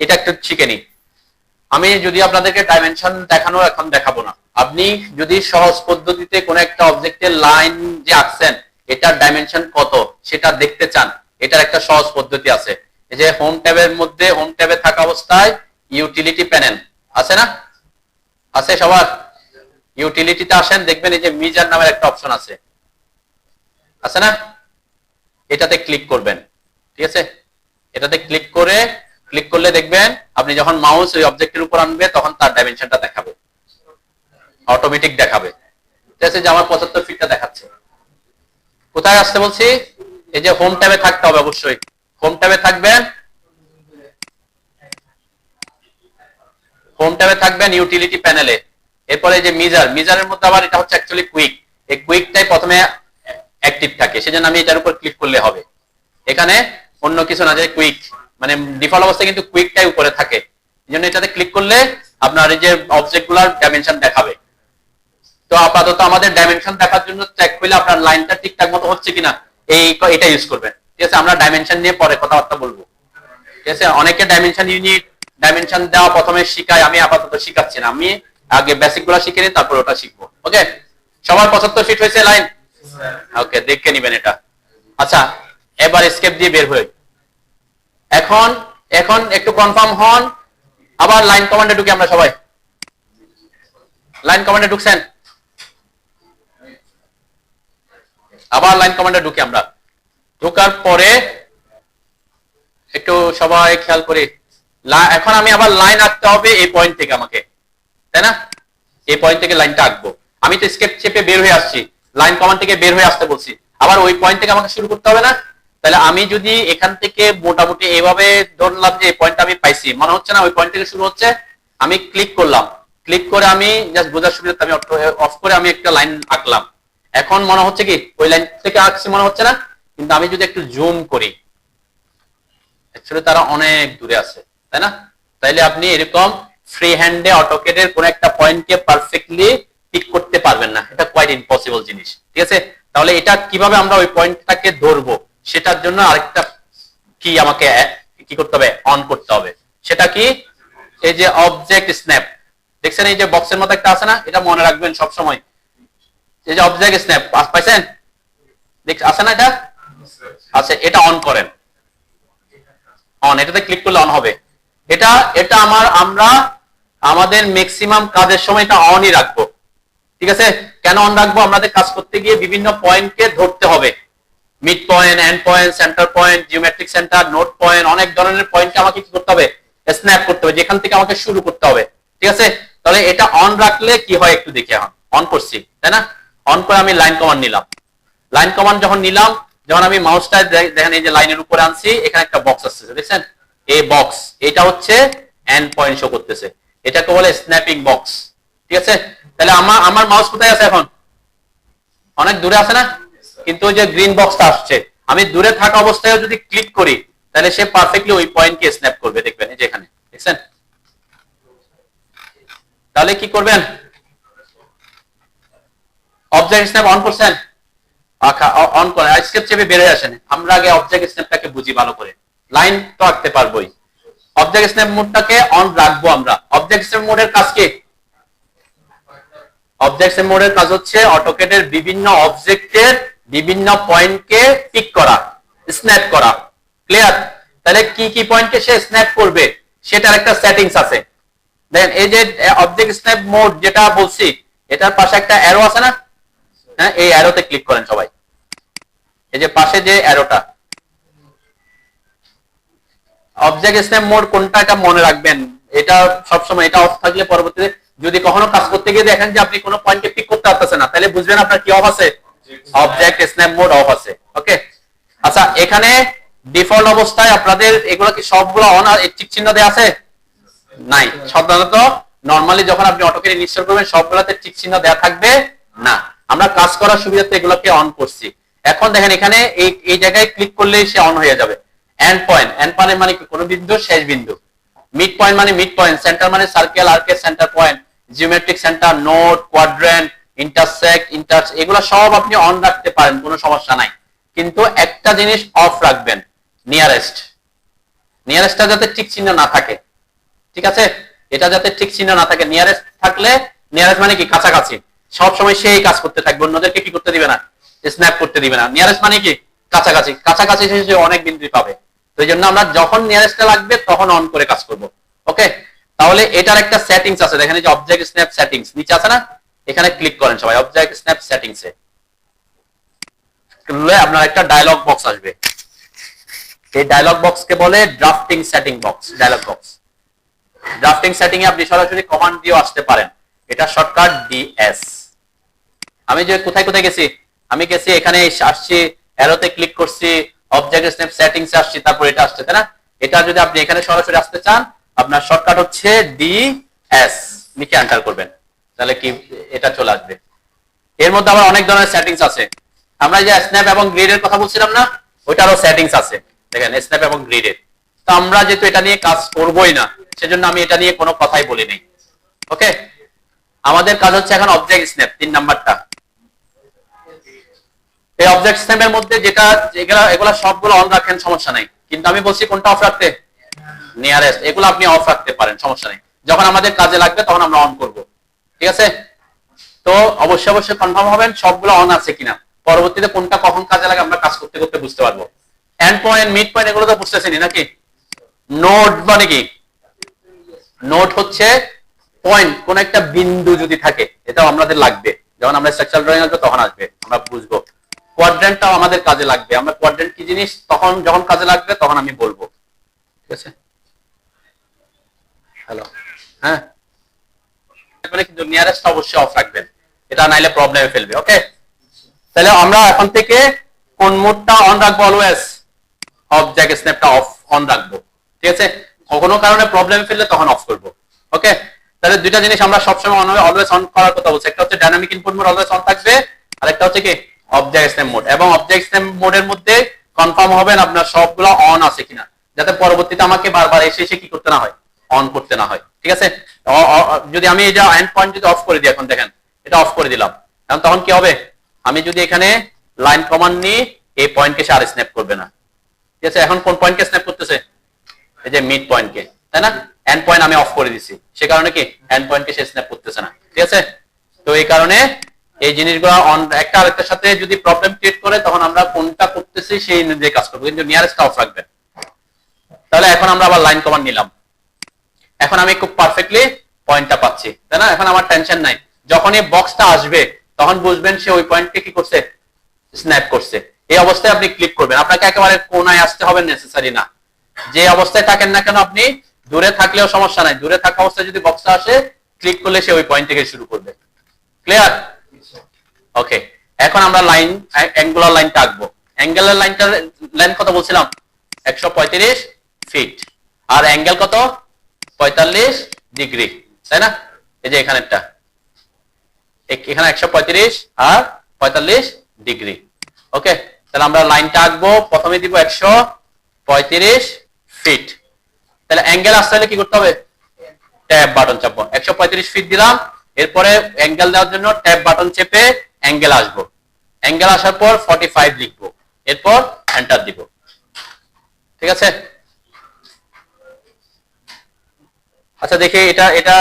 এটা একটু শিখে নিই। আমি যদি আপনাদেরকে ডাইমেনশন দেখানো এখন দেখাবো না, আপনি যদি সহজ পদ্ধতিতে কোন একটা অবজেক্টের লাইন যে আঁকছেন এটার ডাইমেনশন কত সেটা দেখতে চান, এটার একটা সহজ পদ্ধতি আছে। এই যে হোম ট্যাবের মধ্যে, হোম ট্যাবে থাকা অবস্থায় ইউটিলিটি প্যানেল আছে না, আছে সবার? ইউটিলিটিতে আসেন, দেখবেন এই যে মিজার নামের একটা অপশন আছে না, এটাতে ক্লিক করবেন। ঠিক আছে, এটাতে ক্লিক করলে দেখবেন আপনি যখন মাউস ওই অবজেক্টের উপর আনবে তখন তার ডাইমেনশনটা দেখাবে, অটোমেটিক দেখাবে। ঠিক আছে, যে আমার 75 ফিটটা দেখাচ্ছে। কোথায় আসতে বলছি, এই যে হোম ট্যাবে থাকতে হবে, অবশ্যই হোম ট্যাবে থাকবেন, ইউটিলিটি প্যানেলে। এরপরে এই যে মিজারের মধ্যে আবার এটা হচ্ছে অ্যাকচুয়ালি কুইক, এই কুইকটাই প্রথমে অ্যাক্টিভ থাকে, সেজন্য আমি এটার উপর ক্লিক করলে হবে। এখানে অন্য কিছু না, যে কুইক মানে ডিফল্ট অবস্থায় কিন্তু কুইকটাই উপরে থাকে, এই জন্য এটাতে ক্লিক করলে আপনার এই যে অবজেক্টগুলোর ডাইমেনশন দেখাবে। তো আপাতত আমাদের ডাইমেনশন দেখার জন্য চেক করলে আপনার লাইনটা ঠিকঠাক মতো হচ্ছে কিনা এটা ইউজ করবেন। ঠিক আছে, আমরা ডাইমেনশন নিয়ে পরে কথাবার্তা বলবো। ঠিক আছে, অনেকে ডাইমেনশন ইউনিট, ডাইমেনশন দেওয়া প্রথমে শিখায়, আমি আপাতত শিখাচ্ছি না, আমি আগে বেসিক গুলো শিখে নিই, তারপর ওটা শিখবো। ওকে, সবার 75 ফিট হয়েছে লাইন? ওকে, দেখে নিবেন এটা। আচ্ছা, এবার এসকেপ দিয়ে বের হয়ে এখন একটু কনফার্ম হন, আবার লাইন কমান্ডে ঢুকি আমরা সবাই। লাইন কমান্ডে ঢুকছেন? আবার লাইন কমান্ডে ঢুকি আমরা। ঢোকার পরে একটু সবাই খেয়াল করি, এখন আমি আবার লাইন আঁকতে হবে এই পয়েন্ট থেকে আমাকে, তাই না? এই পয়েন্ট থেকে লাইনটা আঁকবো। আমি তো স্কেপ চেপে বের হয়ে আসছি, লাইন কমান্ড থেকে বের হয়ে আসতে বলছি, আবার ওই পয়েন্ট থেকে আমাকে শুরু করতে হবে না? তাহলে আমি যদি এখান থেকে মোটামুটি এইভাবে ধরলাম যে এই পয়েন্টটা আমি পাইছি, মনে হচ্ছে না ওই পয়েন্ট থেকে শুরু হচ্ছে, আমি ক্লিক করলাম, ক্লিক করে আমি জাস্ট বোঝার সুবিধা আমি অফ করে আমি একটা লাইন আঁকলাম। এখন মনে হচ্ছে কি ওই লাইন থেকে আঁকছি মনে হচ্ছে না? কিন্তু আমি যদি একটু জুম করি, আসলে তারা অনেক দূরে আছে, তাই না? তাইলে আপনি এরকম ফ্রি হ্যান্ডে অটোকেটের কোন একটা পয়েন্টকে পারফেক্টলি পিক করতে পারবেন না, এটা কোয়াইট ইম্পসিবল জিনিস, ঠিক আছে? তাহলে এটা কিভাবে আমরা ওই পয়েন্টটাকে ধরবো, সেটার জন্য আরেকটা কি আমাকে কি করতে হবে, অন করতে হবে। সেটা কি? এই যে অবজেক্ট স্ন্যাপ, দেখছেন এই যে বক্সের মতো একটা আছে না, এটা মনে রাখবেন সব সময়। এই যে অবজেক্ট স্ন্যাপ পাইছেন, আছে না এটা? আচ্ছা, এটা অন করেন, অন, এটাতে ক্লিক করলে অন হবে। এটা এটা আমরা আমাদের ম্যাক্সিমাম কাজের সময় এটা অনই রাখবো, ঠিক আছে? কেন অন রাখবো? আমাদের কাজ করতে গিয়ে বিভিন্ন পয়েন্টকে ধরতে হবে, mid point, end point, centre point, geometric centre, node point, অনেক ধরনের পয়েন্টকে আমাকে কি করতে হবে, স্ন্যাপ করতে হবে, যেখান থেকে আমাকে শুরু করতে হবে, ঠিক আছে? তাহলে এটা অন রাখলে কি হয় একটু দেখি। এখন অন করছি, তাই না? অন করে আমি লাইন কমান্ড নিলাম। লাইন কমান্ড যখন নিলাম, যখন আমি মাউসটা দেখেন এই যে লাইনের উপরে আনছি, এখানে একটা বক্স আসছে, দেখছেন? এই বক্স, এটা হচ্ছে এন্ড পয়েন্ট শো করতেছে, এটাকে বলে স্ন্যাপিং বক্স, ঠিক আছে? তাহলে আমার মাউস কোথায় আছে এখন? অনেক দূরে আছে না? কিন্তু ওই যে গ্রিন বক্সটা আসছে, আমি দূরে থাকা অবস্থায় যদি ক্লিক করি, তাহলে সে পারফেক্টলি ওই পয়েন্টকে স্ন্যাপ করবে, দেখবেন এই যে এখানে, দেখছেন? তাহলে কি করবেন? অবজেক্ট স্ন্যাপ অন করছেন, অন করেন, স্কেপ চেপে বেরিয়ে আসেন। আমরা আগে অবজেক্ট স্ন্যাপটাকে বুঝি ভালো করে, লাইন তো আঁকতে পারবোই। অবজেক্ট স্ন্যাপ মোডটাকে অন রাখবো আমরা। অবজেক্ট স্ন্যাপ মোডের কাজ কি? অবজেক্ট স্ন্যাপ মোডের কাজ হচ্ছে অটোকেটের বিভিন্ন অবজেক্টের বিভিন্ন পয়েন্টকে পিক করা, স্ন্যাপ করা, ক্লিয়ার? তাহলে কি কি পয়েন্টকে সে স্ন্যাপ করবে সেটার একটা সেটিংস আছে। দেখেন এই যে অবজেক্ট স্ন্যাপ মোড যেটা বলছি, এটার পাশে একটা অ্যারো আছে না? হ্যাঁ, এই অ্যারোতে ক্লিক করেন সবাই, এই যে পাশে যে অ্যারোটা, অবজেক্ট স্ন্যাপ মোড কোনটা এটা মনে রাখবেন। এটা সবসময় এটা অফ থাকলে পরবর্তীতে যদি কখনো কাজ করতে গিয়ে দেখেন যে আপনি কোনো পয়েন্টকে পিক করতে পারতেছেন না, তাহলে বুঝবেন আপনার কি অফ আছে, অবজেক্ট স্ন্যাপ মোড অফ আছে। ওকে, আচ্ছা, এখানে ডিফল্ট অবস্থায় আপনাদের এগুলো কি সবগুলো অন আর টিক চিহ্ন দেয়া আছে? নাই। সাধারণত নরমালি যখন আপনি অটোকে ইনস্টল করবেন সবগুলোতে টিক চিহ্ন দেয়া থাকবে না। আমরা কাজ করার সুবিধাতে এগুলোকে অন করছি। এখন দেখেন এখানে এই জায়গায় ক্লিক করলেই সে অন হয়ে যাবে। এন্ড পয়েন্ট, এন্ড পয়েন্ট মানে কি? কোন বিন্দু শেষ বিন্দু। মিড পয়েন্ট মানে মিড পয়েন্ট, সেন্টার মানে সার্কেল, আর্কের centre point, geometric centre, node, quadrant, intersect, ইন্টার্স, এগুলো সব আপনি অন রাখতে পারেন, কোনো সমস্যা নাই। কিন্তু একটা জিনিস অফ রাখবেন, নিয়ারেস্ট। নিয়ারেস্টটা যাতে টিক চিহ্ন না থাকে, ঠিক আছে? এটা যাতে ঠিক চিহ্ন না থাকে। নিয়ারেস্ট থাকলে, নিয়ারেস্ট মানে কি? কাছাকাছি, সব সময় সেই কাজ করতে থাকবে, অন্যদেরকে কি করতে দিবে না, স্ন্যাপ করতে দিবে না। নিয়ারেস্ট মানে কি? কাছাকাছি, কাছাকাছি সে অনেক বিন্দু পাবে। তো এই জন্য আমরা যখন নিয়ারেস্টটা লাগবে তখন অন করে কাজ করব। ওকে, তাহলে এটার একটা সেটিংস আছে, দেখেন এই যে অবজেক্ট স্ন্যাপ সেটিংস নিচে আছে না, এখানে ক্লিক করেন সবাই, অবজেক্ট স্ন্যাপ সেটিংসে আপনার একটা ডায়লগ বক্স আসবে। এই ডায়লগ বক্সকে বলে drafting setting box, dialog box. Drafting setting এ আপনি সরাসরি কমান্ড দিয়ে আসতে পারেন, এটা শর্টকাট ডিএস। আমি যে কোথায় কোথায় গেছি, আমি গেছি এখানে আসছি, অ্যারোতে ক্লিক করছি, অবজেক্ট স্ন্যাপ সেটিংস এ আসছি, তারপর এটা আসছে, তাই না? এটা যদি আপনি এখানে সরাসরি আসতে চান, আপনার শর্টকাট হচ্ছে ডিএস, নিচে এন্টার করবেন, তাহলে কি এটা চলে আসবে। এর মধ্যে আবার অনেক ধরনের সেটিংস আছে। আমরা যে স্ন্যাপ এবং গ্রিডের কথা বলছিলাম না, ওইটারও সেটিংস আছে, দেখেন স্ন্যাপ এবং গ্রিডের। তো আমরা যেহেতু এটা নিয়ে কাজ করবোই না, সেজন্য আমি এটা নিয়ে কোনো কথাই বলি নাই। ওকে, আমাদের কাজ হচ্ছে এখন অবজেক্ট স্ন্যাপ, 3 নাম্বারটা। এই অবজেক্ট স্ন্যাপের মধ্যে যেটা এগুলা সবগুলো অন রাখেন, সমস্যা নাই, কিন্তু আমি বলছি কোনটা অফ রাখতে, নিয়ারেস্ট, এগুলো আপনি অফ রাখতে পারেন, সমস্যা নেই। যখন আমাদের কাজে লাগবে তখন আমরা অন করব, ঠিক আছে? তো অবশ্যই অবশ্যই কনফার্ম হবেন সবগুলো অন আছে কিনা, পরবর্তীতে কোনটা কখন কাজে লাগে আমরা কাজ করতে করতে বুঝতে পারবো। এন্ড পয়েন্ট, মিড পয়েন্ট, এগুলো তো বুঝতেছেনই নাকি? নোড মানে কি? নোড হচ্ছে পয়েন্ট, কোন একটা বিন্দু যদি থাকে, এটাও আমাদের লাগবে, যখন আমরা স্ট্রাকচারাল ড্রয়িং আসবে তখন আসবে, আমরা বুঝবো। কোয়াড্রেন্টটাও আমাদের কাজে লাগবে, আমরা কোয়াড্রেন্ট কি জিনিস তখন যখন কাজে লাগবে তখন আমি বলবো, ঠিক আছে? হ্যালো, হ্যাঁ, কিন্তু নিয়ারেস্ট অবশ্যই অফ রাখবেন, এটা নাইলে প্রবলেমে ফেলবে। ওকে, তাহলে আমরা এখন থেকে কোন মোডটা অন রাখবো? অলওয়েজ অবজেক্ট স্ন্যাপটা অফ অন রাখবো, ঠিক আছে? কোনো কারণে প্রবলেম ফেললে তখন অফ করব। ওকে, তাহলে দুইটা জিনিস আমরা সবসময় অলওয়েজ অন করার কথা বলছি, একটা হচ্ছে dynamic input mode always on থাকবে, আর একটা হচ্ছে কি অবজেক্ট স্ন্যাপ মোড। এবং অবজেক্ট স্ন্যাপ মোডের মধ্যে কনফার্ম হবেন আপনার সবগুলো অন আছে কিনা। যাতে পরবর্তীতে আমাকে বারবার এসে এসে কি করতে না হয়, অন করতে না হয়। ঠিক আছে, যদি আমি এটা এন্ড পয়েন্ট যদি অফ করে দিই, এখন দেখেন এটা অফ করে দিলাম, এখন তখন কি হবে, আমি যদি এখানে লাইন কমান্ড নিই এই পয়েন্টকে সে আর স্ন্যাপ করবে না। ঠিক আছে, এখন কোন পয়েন্টকে স্ন্যাপ করতেছে, এই যে মিড পয়েন্টকে, তাই না? এন্ড পয়েন্ট আমি অফ করে দিছি, সে কারণে কি এন্ড পয়েন্টকে সে স্ন্যাপ করতেছে না। ঠিক আছে, তো এই কারণে এই জিনিসগুলো একটা আরেকটার সাথে যদি প্রবলেম ক্রিয়েট করে তখন আমরা কোনটা করতেছি সেই অনুযায়ী কাজ করবো, কিন্তু নিয়ারেস্ট অফ রাখবেন। তাহলে এখন আমরা আবার লাইন কমান্ড নিলাম, এখন আমি খুব পারফেক্টলি পয়েন্টটা পাচ্ছি, তাই না? এখন আমার টেনশন নাই, যখন এই বক্সটা আসবে তখন বুঝবেন সে ওই পয়েন্টকে কি করছে, স্ন্যাপ করছে। এই অবস্থায় আপনি ক্লিক করবেন, আপনাকে একেবারে কোনায় আসতে হবে নেসেসারি না, যে অবস্থায় থাকেন না কেন আপনি দূরে থাকলেও সমস্যা নাই, দূরে থাকা অবস্থায় যদি বক্সটা আসে ক্লিক করলে সে ওই পয়েন্ট থেকে শুরু করবে। ক্লিয়ার? ওকে, এখন আমরা লাইন অ্যাঙ্গুলার লাইনটা আঁকবো। অ্যাঙ্গেলের লাইনটার লেন্থ কত বলছিলাম, 135 ফিট, আর অ্যাঙ্গেল কত, 45 ডিগ্রি, তাই না? এই যে এখানেরটা, এখানে 135 আর 45 ডিগ্রি। ওকে, তাহলে আমরা লাইনটা আঁকবো, প্রথমে দিব 135 ফিট। তাহলে অ্যাঙ্গেল আসতে হলে কি করতে হবে, ট্যাব বাটন চাপবো, 135 ফিট দিলাম, এরপরে অ্যাঙ্গেল দেওয়ার জন্য ট্যাব বাটন চেপে অ্যাঙ্গেল আসবো, অ্যাঙ্গেল আসার পর 45 লিখবো, এরপর এন্টার দিব। ঠিক আছে, আচ্ছা দেখি এটা এটা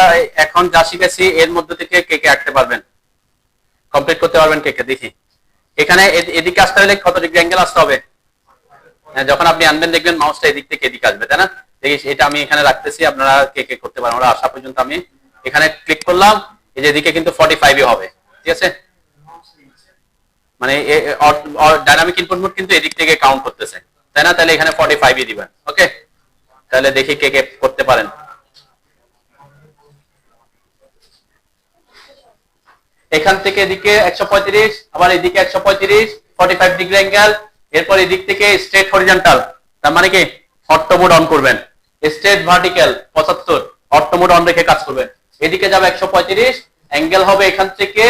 এখন যা শিখেছি এর মধ্যে থেকে কে কে আঁকতে পারবেন, কমপ্লিট করতে পারবেন কে কে, দেখি। এখানে এদিকে আসতে হলে কত ডিগ্রি অ্যাঙ্গেল আসতে হবে, যখন আপনি আনবেন দেখবেন মাউসটা এদিক থেকে এদিকে আসবে, তাই না? দেখি এটা আমি এখানে রাখতেছি, আপনারা কে কে করতে পারেন, ওরা আসা পর্যন্ত আমি এখানে ক্লিক করলাম, এই যে এদিকে কিন্তু 45 হবে। ঠিক আছে, মানে ডাইনামিক ইনপুট মোড কিন্তু এদিক থেকে কাউন্ট করতেছে, তাই না? তাহলে এখানে 45 দিবেন। ওকে, তাহলে দেখি কে কে করতে পারেন। এখান থেকে এদিকে 135, আবার এদিকে 135, 45 ডিগ্রি অ্যাঙ্গেল, এরপর এদিক থেকে স্ট্রেট হরিজন্টাল, তার মানে কি অটো মোড অন করবেন, straight vertical 75, auto mode on রেখে কাজ করবেন। এদিকে যাবে 135, অ্যাঙ্গেল হবে এখান থেকে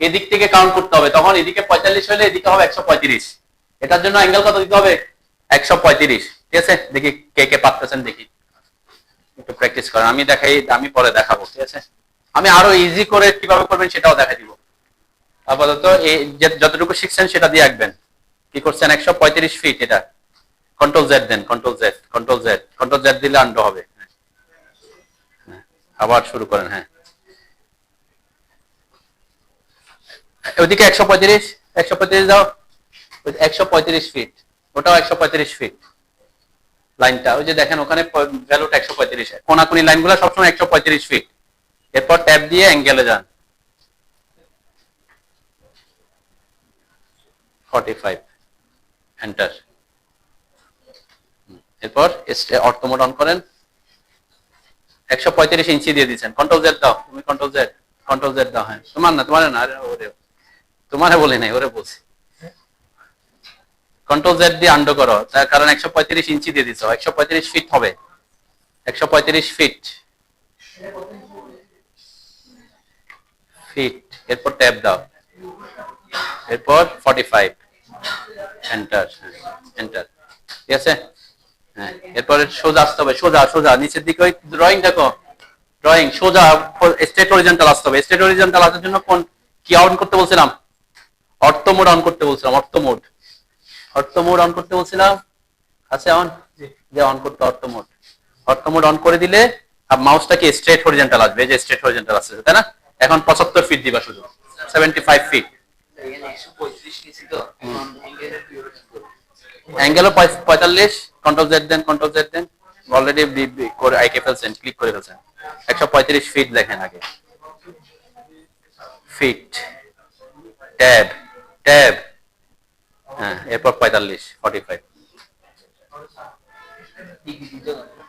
এদিক থেকে কাউন্ট করতে হবে, তখন এদিকে 45 হলে এদিকে হবে 135, এটার জন্য অ্যাঙ্গেল কত দিতে হবে, 135। ঠিক আছে, দেখি কে কে পারতেছেন, দেখি একটু প্র্যাকটিস করেন, আমি দেখাই, আমি পরে দেখাবো। ঠিক আছে, আমি আরো ইজি করে কিভাবে করবেন সেটাও দেখা দিব। আপাতত যতটুকু শিখছেন সেটা দিয়ে আঁকবেন। কি করছেন, 135 ফিট, এটা কন্ট্রোল জেড দেন, control Z, control Z, control Z দিলে আন্ডো হবে। আবার শুরু করেন। হ্যাঁ, ওইদিকে 135, 135 দাও, 135 ফিট, ওটাও 135 ফিট লাইনটা, ওই যে দেখেন ওখানে ভ্যালুটা 135, কোনাকুনি লাইনগুলো সবসময় 135 ফিট। এরপর ট্যাব দিয়ে অ্যাঙ্গেলে যান, 45, এন্টার। এরপর অটো মোড অন করেন, 135 ইঞ্চি দিয়ে দিচ্ছেন, কন্ট্রোল জেড দাও, তুমি কন্ট্রোল জেড, কন্ট্রোল জেড দাও। হ্যাঁ, তোমার না, তোমার না, ওরে তোমারে বলি নাই, ওরে বলছি। কন্ট্রোল জেড দিয়ে আন্ডো করো, তার কারণ 135 ইঞ্চি দিয়ে দিচ্ছ, 135 ফিট হবে, 135 ফিট, ফিট, এরপর ট্যাব দাও, এরপর 45, এন্টার, এন্টার। ঠিক আছে, হ্যাঁ, এরপরে সোজা আসতে হবে, সোজা সোজা নিচের দিকে, ওই ড্রয়িং দেখো, ড্রয়িং সোজা স্ট্রেট হরিজন্টাল আসতে হবে। স্ট্রেট হরিজন্টাল আসার জন্য কোন কি অন করতে বলছিলাম, অর্থ মোড অন করতে বলছিলাম, অর্থ মোড, অর্থ মোড অন করতে বলছিলাম, আছে অন, যে অন করতে, অর্থ মোড, অর্থ মোড অন করে দিলে মাউসটা কি স্ট্রেট হরিজন্টাল আসবে, যে স্ট্রেট হরিজন্টাল আসছে, তাই না? এখন 75 ফিট দিবা, শুধু 75 ফিট, অ্যাঙ্গেলও 45, কন্ট্রোল জেড দেন, কন্ট্রোল জেড দেন, অলরেডি করে আইকে ফেলছেন, ক্লিক করে ফেলছেন। 135 ফিট দেখেন আগে, ফিট, ট্যাব, ট্যাব, হ্যাঁ, এরপর 45,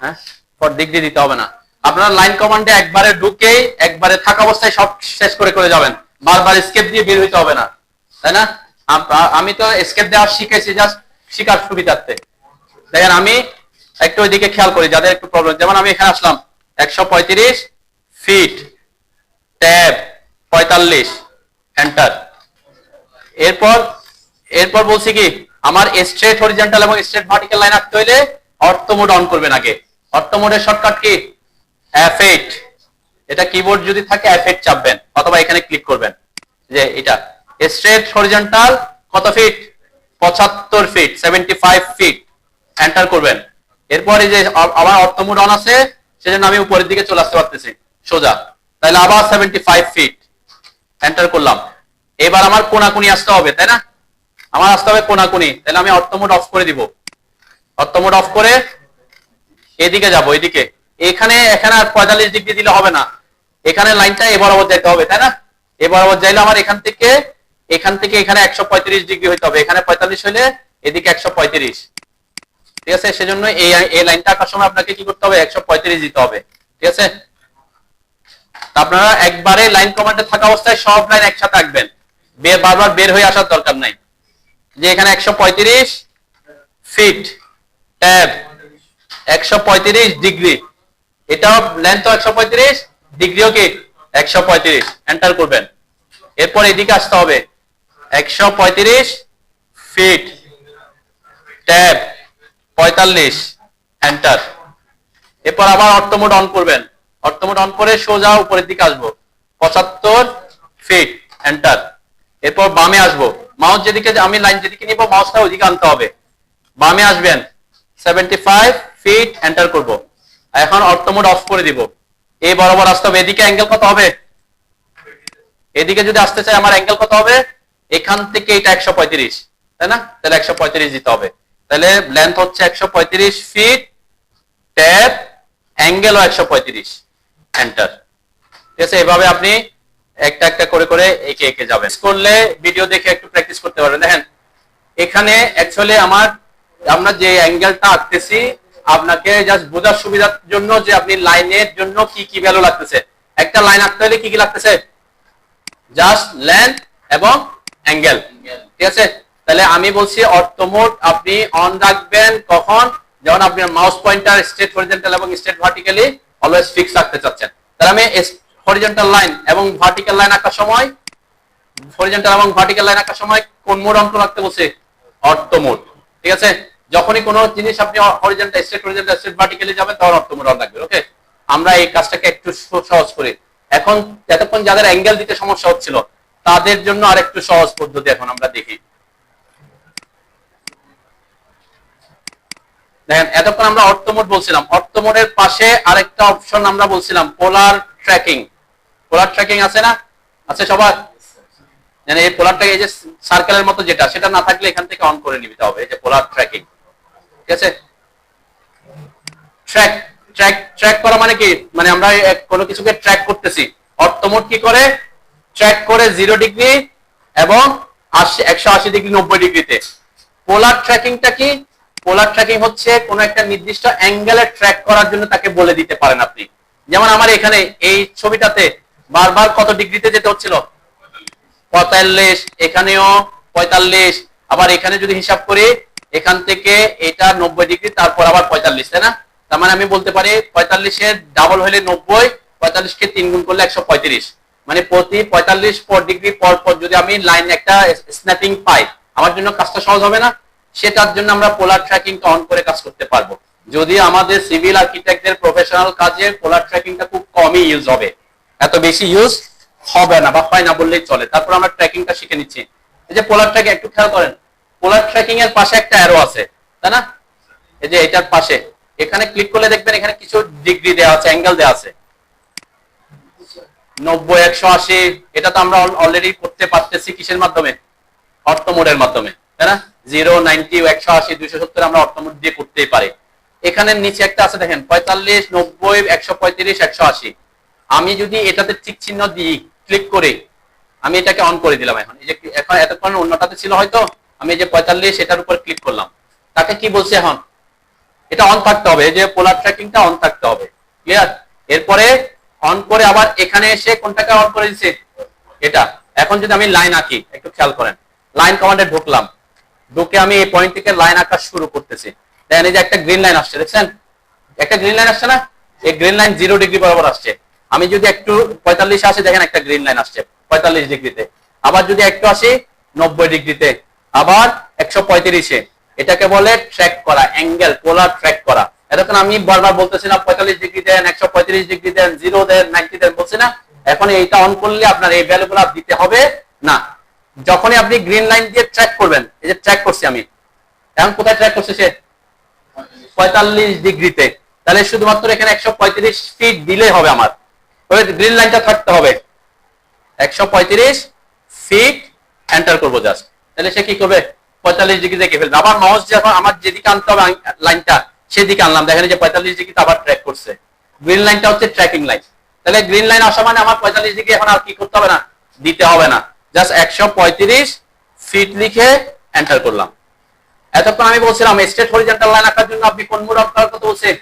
হ্যাঁ, পর ডিগ্রি দিতে হবে না। আপনারা লাইন কমান্ডে একবারে ঢুকে একবারে থাকা অবস্থায় সব শেষ করে করে যাবেন, বারবার এসকেপ দিয়ে বের হইতে হবে না, তাই না? আমি তো এসকেপ দেওয়া শিখেছি জাস্ট শিকার সুবিধার্থে। দেখেন আমি একটু ওইদিকে খেয়াল করি যাদের একটু প্রবলেম, যেমন আমি এখানে আসলাম, 135 ফিট, ট্যাব 45, এন্টার। এরপর এরপর বলছি কি, আমার স্ট্রেট হরিজন্টাল এবং স্ট্রেট ভার্টিক্যাল লাইন আঁকতে হইলে অর্থ মোড অন করবেন আগে। অর্থ মোডের শর্টকাট কি? F8, এটা কিবোর্ড যদি থাকে F8 চাপবেন অথবা এখানে ক্লিক করবেন, যে এটা স্ট্রেট হরিজন্টাল কত ফিট? 75 ফিট, 75 ফিট, এন্টার করবেন। এরপরে যে আমার অর্থ মোড অন আছে সেজন্য আমি উপরের দিকে চলে আসতে পারতেছি সোজা, তাহলে আবার 75 ফিট, এন্টার করলাম। এবার আমার কোনাকুনি আসতে হবে, তাই না? আমার আসতে হবে কোনাকুনি, তাহলে আমি অর্থ মোড অফ করে দিব। অর্থ মোড অফ করে এদিকে যাব, এদিকে। এখানে আর 45 ডিগ্রি দিলে হবে না, এখানে লাইনটা এ বরাবর যাইতে হবে, তাই না? এ বরাবর যাইলে আমার এখান থেকে এখানে 135 ডিগ্রি হইতে হবে, এখানে 45 হইলে এদিকে 135, ঠিক আছে? সেজন্য এই লাইনটা আঁকার সময় আপনাকে কি করতে হবে? 135 দিতে হবে, ঠিক আছে? আপনারা একবারে লাইন কমান্ডে থাকা অবস্থায় সব লাইন একসাথে আঁকবেন, বারবার বের হয়ে আসার দরকার নাই। যে এখানে 135 ফিট, ট্যাব 135 ডিগ্রি, এটাও লেন্থ 135 ডিগ্রিও কি 135, এন্টার করবেন। এরপর এদিকে আসতে হবে 135 ফিট, ট্যাব 45, এন্টার। এরপর আবার অর্থ মোড অন করবেন, অর্থ মোড অন করে সোজা উপরের দিকে আসবো 75 ফিট, এন্টার। এরপর বামে আসবো, মাউস যেদিকে, আমি লাইন যেদিকে নিব মাউসটা ওইদিকে আনতে হবে, বামে আসবেন 75 ফিট, এন্টার করব। এখন অর্থ মোড অফ করে দিব, এই বরাবর আসতে হবে। এদিকে অ্যাঙ্গেল কত হবে? এদিকে যদি আসতে চাই আমার অ্যাঙ্গেল কত হবে? এখান থেকে এটা 135, তাই না? তাহলে 135 দিতে হবে। তাহলে লেন্থ হচ্ছে 135 ফিট, ট্যাব অ্যাঙ্গেল 135, এন্টার। ঠিক আছে? এভাবে আপনি একটা একটা করে করে এঁকে এঁকে যাবেন। করলে ভিডিও দেখে একটু প্র্যাকটিস করতে পারবেন। দেখেন এখানে অ্যাকচুয়ালি আমরা যে অ্যাঙ্গেলটা আঁকতেছি আপনাকে জাস্ট বোঝার সুবিধার জন্য, যে আপনি লাইনের জন্য কি কি ভ্যালু লাগতেছে। একটা লাইন আঁকতে হলে কি কি লাগতেছে? জাস্ট লেন্থ এবং অ্যাঙ্গেল, ঠিক আছে? তাহলে আমি বলছি অর্থ মোড আপনি অন রাখবেন কখন? যখন আপনি মাউস পয়েন্টার স্ট্রেট হরিজন্টাল এবং স্ট্রেট ভার্টিক্যালি অলওয়েজ ফিক্স রাখতে চাচ্ছেন। তাহলে আমি হরিজন্টাল লাইন এবং ভার্টিক্যাল লাইন আঁকার সময়, হরিজন্টাল এবং ভার্টিক্যাল লাইন আঁকার সময় কোন মোড অন রাখতে বলছে? অর্থ মোড, ঠিক আছে? যখনই কোনো জিনিস আপনি হরিজন্টাল স্ট্রেট ভার্টিক্যালি যাবেন তখন অর্থ মোড অন রাখবেন। ওকে, আমরা এই কাজটাকে একটু সহজ করি। এখন এতক্ষণ যাদের অ্যাঙ্গেল দিতে সমস্যা হচ্ছিল তাদের জন্য আরেকটু সহজ পদ্ধতি এখন আমরা দেখি। দেখেন এতক্ষণ আমরা অর্থ মোড বলছিলাম, অর্থ মোডের পাশে আরেকটা অপশন আমরা বলছিলাম পোলার ট্র্যাকিং। পোলার ট্র্যাকিং আছে না? আছে সবার? মানে এই পোলার ট্র্যাকিং, এই যে সার্কেলের মতো যেটা, সেটা না থাকলে এখান থেকে অন করে নিতে হবে। এই যে পোলার ট্র্যাকিং, ঠিক আছে? ট্র্যাক করা মানে কি? মানে আমরা কোনো কিছুকে ট্র্যাক করতেছি। অর্থ মোড কি করে? ট্র্যাক করে 0 ডিগ্রি এবং 180 ডিগ্রি 90 ডিগ্রিতে। পোলার ট্র্যাকিংটা কি? পোলার ট্র্যাকিং হচ্ছে কোন একটা নির্দিষ্ট অ্যাঙ্গেলে ট্র্যাক করার জন্য তাকে বলে দিতে পারেন আপনি। যেমন আমার এখানে এই ছবিটাতে বারবার কত ডিগ্রিতে যেতে হচ্ছিল? 45, এখানেও 45, আবার এখানে যদি হিসাব করি এখান থেকে এটা 90 ডিগ্রি, তারপর আবার 45, তাই না? তার মানে আমি বলতে পারি 45 এর ডাবল হলে 90, 45 কে 3 গুণ করলে 135, মানে প্রতি 45 ডিগ্রি পর পর যদি আমি লাইন একটা স্ন্যাপিং পাই, আমার জন্য কাজটা সহজ হবে না? সেটার জন্য আমরা পোলার ট্র্যাকিংটা অন করে কাজ করতে পারবো। যদি আমাদের সিভিল আর্কিটেক্টদের প্রফেশনাল কাজে পোলার ট্র্যাকিংটা খুব কমই ইউজ হবে, এত বেশি ইউজ হবে না বা হয় না বললেই চলে। তারপর আমরা ট্র্যাকিংটা শিখে নিচ্ছি। এই যে পোলার ট্র্যাকিং একটু খেয়াল করেন, পোলার ট্র্যাকিং এর পাশে একটা অ্যারো আছে, তাই না? এই যে এটার পাশে, এখানে ক্লিক করলে দেখবেন এখানে কিছু ডিগ্রি দেওয়া আছে, অ্যাঙ্গেল দেওয়া আছে 90, 180। এটা তো আমরা অলরেডি করতে পারতেছি কিসের মাধ্যমে? অর্থ মোডের মাধ্যমে, তাই না? 0, 90, 180, 270 আমরা অর্থ মোড দিয়ে করতেই পারি। এখানে নিচে একটা আছে দেখেন 45, 90, 135, 180। আমি যদি এটাতে টিক চিহ্ন দিই, ক্লিক করে আমি এটাকে অন করে দিলাম। এখন এই যে এখন এতক্ষণ অন্যটাতে ছিল হয়তো, আমি এই যে 45 এটার উপর ক্লিক করলাম, তাকে কি বলছি? এখন এটা অন থাকতে হবে, এই যে পোলার ট্র্যাকিংটা অন থাকতে হবে, ক্লিয়ার? এরপরে অন করে আবার এখানে এসে কোনটাকে অন করে দিচ্ছে? এটা। এখন যদি আমি লাইন আঁকি, একটু খেয়াল করেন, লাইন কমান্ডে ঢুকলাম, ঢুকে আমি এই পয়েন্ট থেকে লাইন আঁকা শুরু করতেছি। দেখেন এই যে একটা গ্রিন লাইন আসছে, দেখছেন? একটা গ্রিন লাইন আসছে না? এই গ্রিন লাইন 0 ডিগ্রি বরাবর আসছে। আমি যদি একটু 45 আসি, দেখেন একটা গ্রিন লাইন আসছে 45 ডিগ্রিতে। আবার যদি একটু আসি 90 ডিগ্রিতে, আবার 135-এ, এটাকে বলে ট্র্যাক করা, অ্যাঙ্গেল পোলার ট্র্যাক করা। এতক্ষণ আমি বারবার বলতেছিলাম 45 ডিগ্রি দেন, 135 ডিগ্রি দেন, 0 দেন, 90 দেন বলছি না। এখন এইটা অন করলে আপনার এই ভ্যালুগুলো দিতে হবে না। যখনই আপনি গ্রিন লাইন দিয়ে ট্র্যাক করবেন, এই যে ট্র্যাক করছি আমি, এখন কোথায় ট্র্যাক করছে সে? 45 ডিগ্রিতে। তাহলে শুধুমাত্র এখানে 135 ফিট দিলেই হবে আমার, ওই গ্রিন লাইনটা থাকতে হবে। 135 ফিট এন্টার করবো জাস্ট। তাহলে সে কি করবে? 45 ডিগ্রি দেখে ফেলবে। আবার মাউস যখন আমার যেদিকে আনতে হবে লাইনটা, সেদিকে আনলাম, দেখেন যে 45 ডিগ্রিতে আবার ট্র্যাক করছে। গ্রিন লাইনটা হচ্ছে ট্র্যাকিং লাইন। তাহলে গ্রিন লাইন আসা মানে আমার 45 ডিগ্রি এখন আর কি করতে হবে না, দিতে হবে না। জাস্ট 135 ফিট লিখে এন্টার করলাম। এতক্ষণ আমি বলছিলাম স্ট্রেট হরিজন্টাল লাইন আঁকার জন্য আপনি কোন মোড অফ করার কথা বলছেন?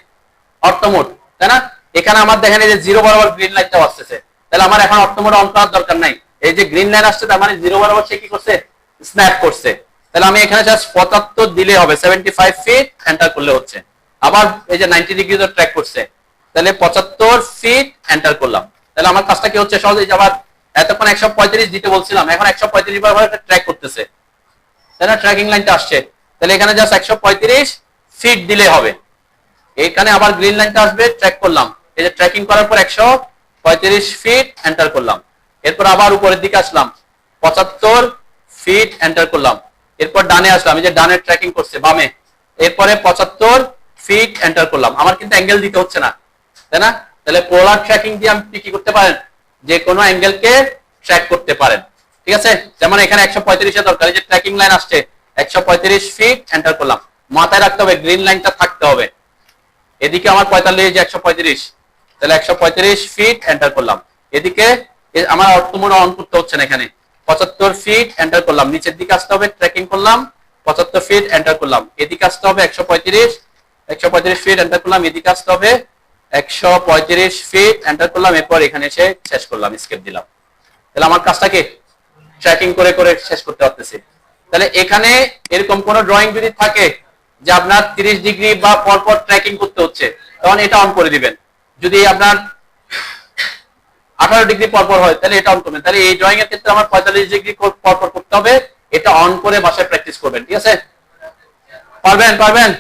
অর্থ মোড, তাই না? এখানে আমার দেখেন এই যে 0 বরাবর গ্রিন লাইনটা আসছে, তাহলে আমার এখন অর্থ মোড অন করার দরকার নাই। এই যে গ্রিন লাইন আসছে তার মানে 0 বরাবর সে কি করছে? স্ন্যাপ করছে। তাহলে আমি এখানে জাস্ট 75 দিলে হবে, 75 ফিট এন্টার করলে হচ্ছে। আবার এই যে 90 ডিগ্রি তো ট্র্যাক করছে, তাহলে 75 ফিট এন্টার করলাম। তাহলে আমার কাজটা কি হচ্ছে সহজে? আবার এতক্ষণ 135 দিতে বলছিলাম, এখন 135 বরাবর ট্র্যাক করতেছে, তাই না? ট্র্যাকিং লাইনটা আসছে। তাহলে এখানে জাস্ট 135 ফিট দিলে হবে। এখানে আবার গ্রিন লাইনটা আসবে, ট্র্যাক করলাম। এই যে ট্র্যাকিং করার পর 135 ফিট এন্টার করলাম। এরপর আবার উপরের দিকে আসলাম, 75 ফিট এন্টার করলাম। এরপর ডানে আসলাম, এই যে ডানে ট্র্যাকিং করছে বামে, এরপরে 75 ফিট এন্টার করলাম। আমার কিন্তু অ্যাঙ্গেল দিতে হচ্ছে না, তাই না? তাহলে পোলার ট্র্যাকিং দিয়ে আপনি কি করতে পারেন? যে কোনো অ্যাঙ্গেলকে ট্র্যাক করতে পারেন, ঠিক আছে? যেমন এখানে 135 এর দরকার, এই যে ট্র্যাকিং লাইন আসছে, 135 ফিট এন্টার করলাম। মাথায় রাখতে হবে গ্রিন লাইনটা থাকতে হবে। এদিকে আমার 45, 135, তাহলে 135 ফিট এন্টার করলাম। এদিকে আমার অর্থমোড অন করতে হচ্ছে না, এখানে 75 ফিট এন্টার করলাম। নিচের দিকে আসতে হবে, ট্র্যাকিং করলাম, 75 ফিট এন্টার করলাম। এদিকে আসতে হবে 135 ফিট এন্টার করলাম। এদিকে আসতে হবে 135 ফিট এন্টার করলাম। এরপর এখানে এসে শেষ করলাম, স্কেপ দিলাম। তাহলে আমার কাজটাকে ট্র্যাকিং করে করে শেষ করতে পারতেছি। তাহলে এখানে এরকম কোন ড্রয়িং যদি থাকে যে আপনার 30 ডিগ্রি বা পরপর ট্র্যাকিং করতে হচ্ছে, তখন এটা অন করে দিবেন। যদি আপনার 18 ডিগ্রি পরপর হয় তাহলে এটা অন করবেন। তাহলে এই ড্রয়িং এর ক্ষেত্রে আমার 45 ডিগ্রি পরপর করতে হবে, এটা অন করে বাসায় প্র্যাকটিস করবেন, ঠিক আছে? পারবেন?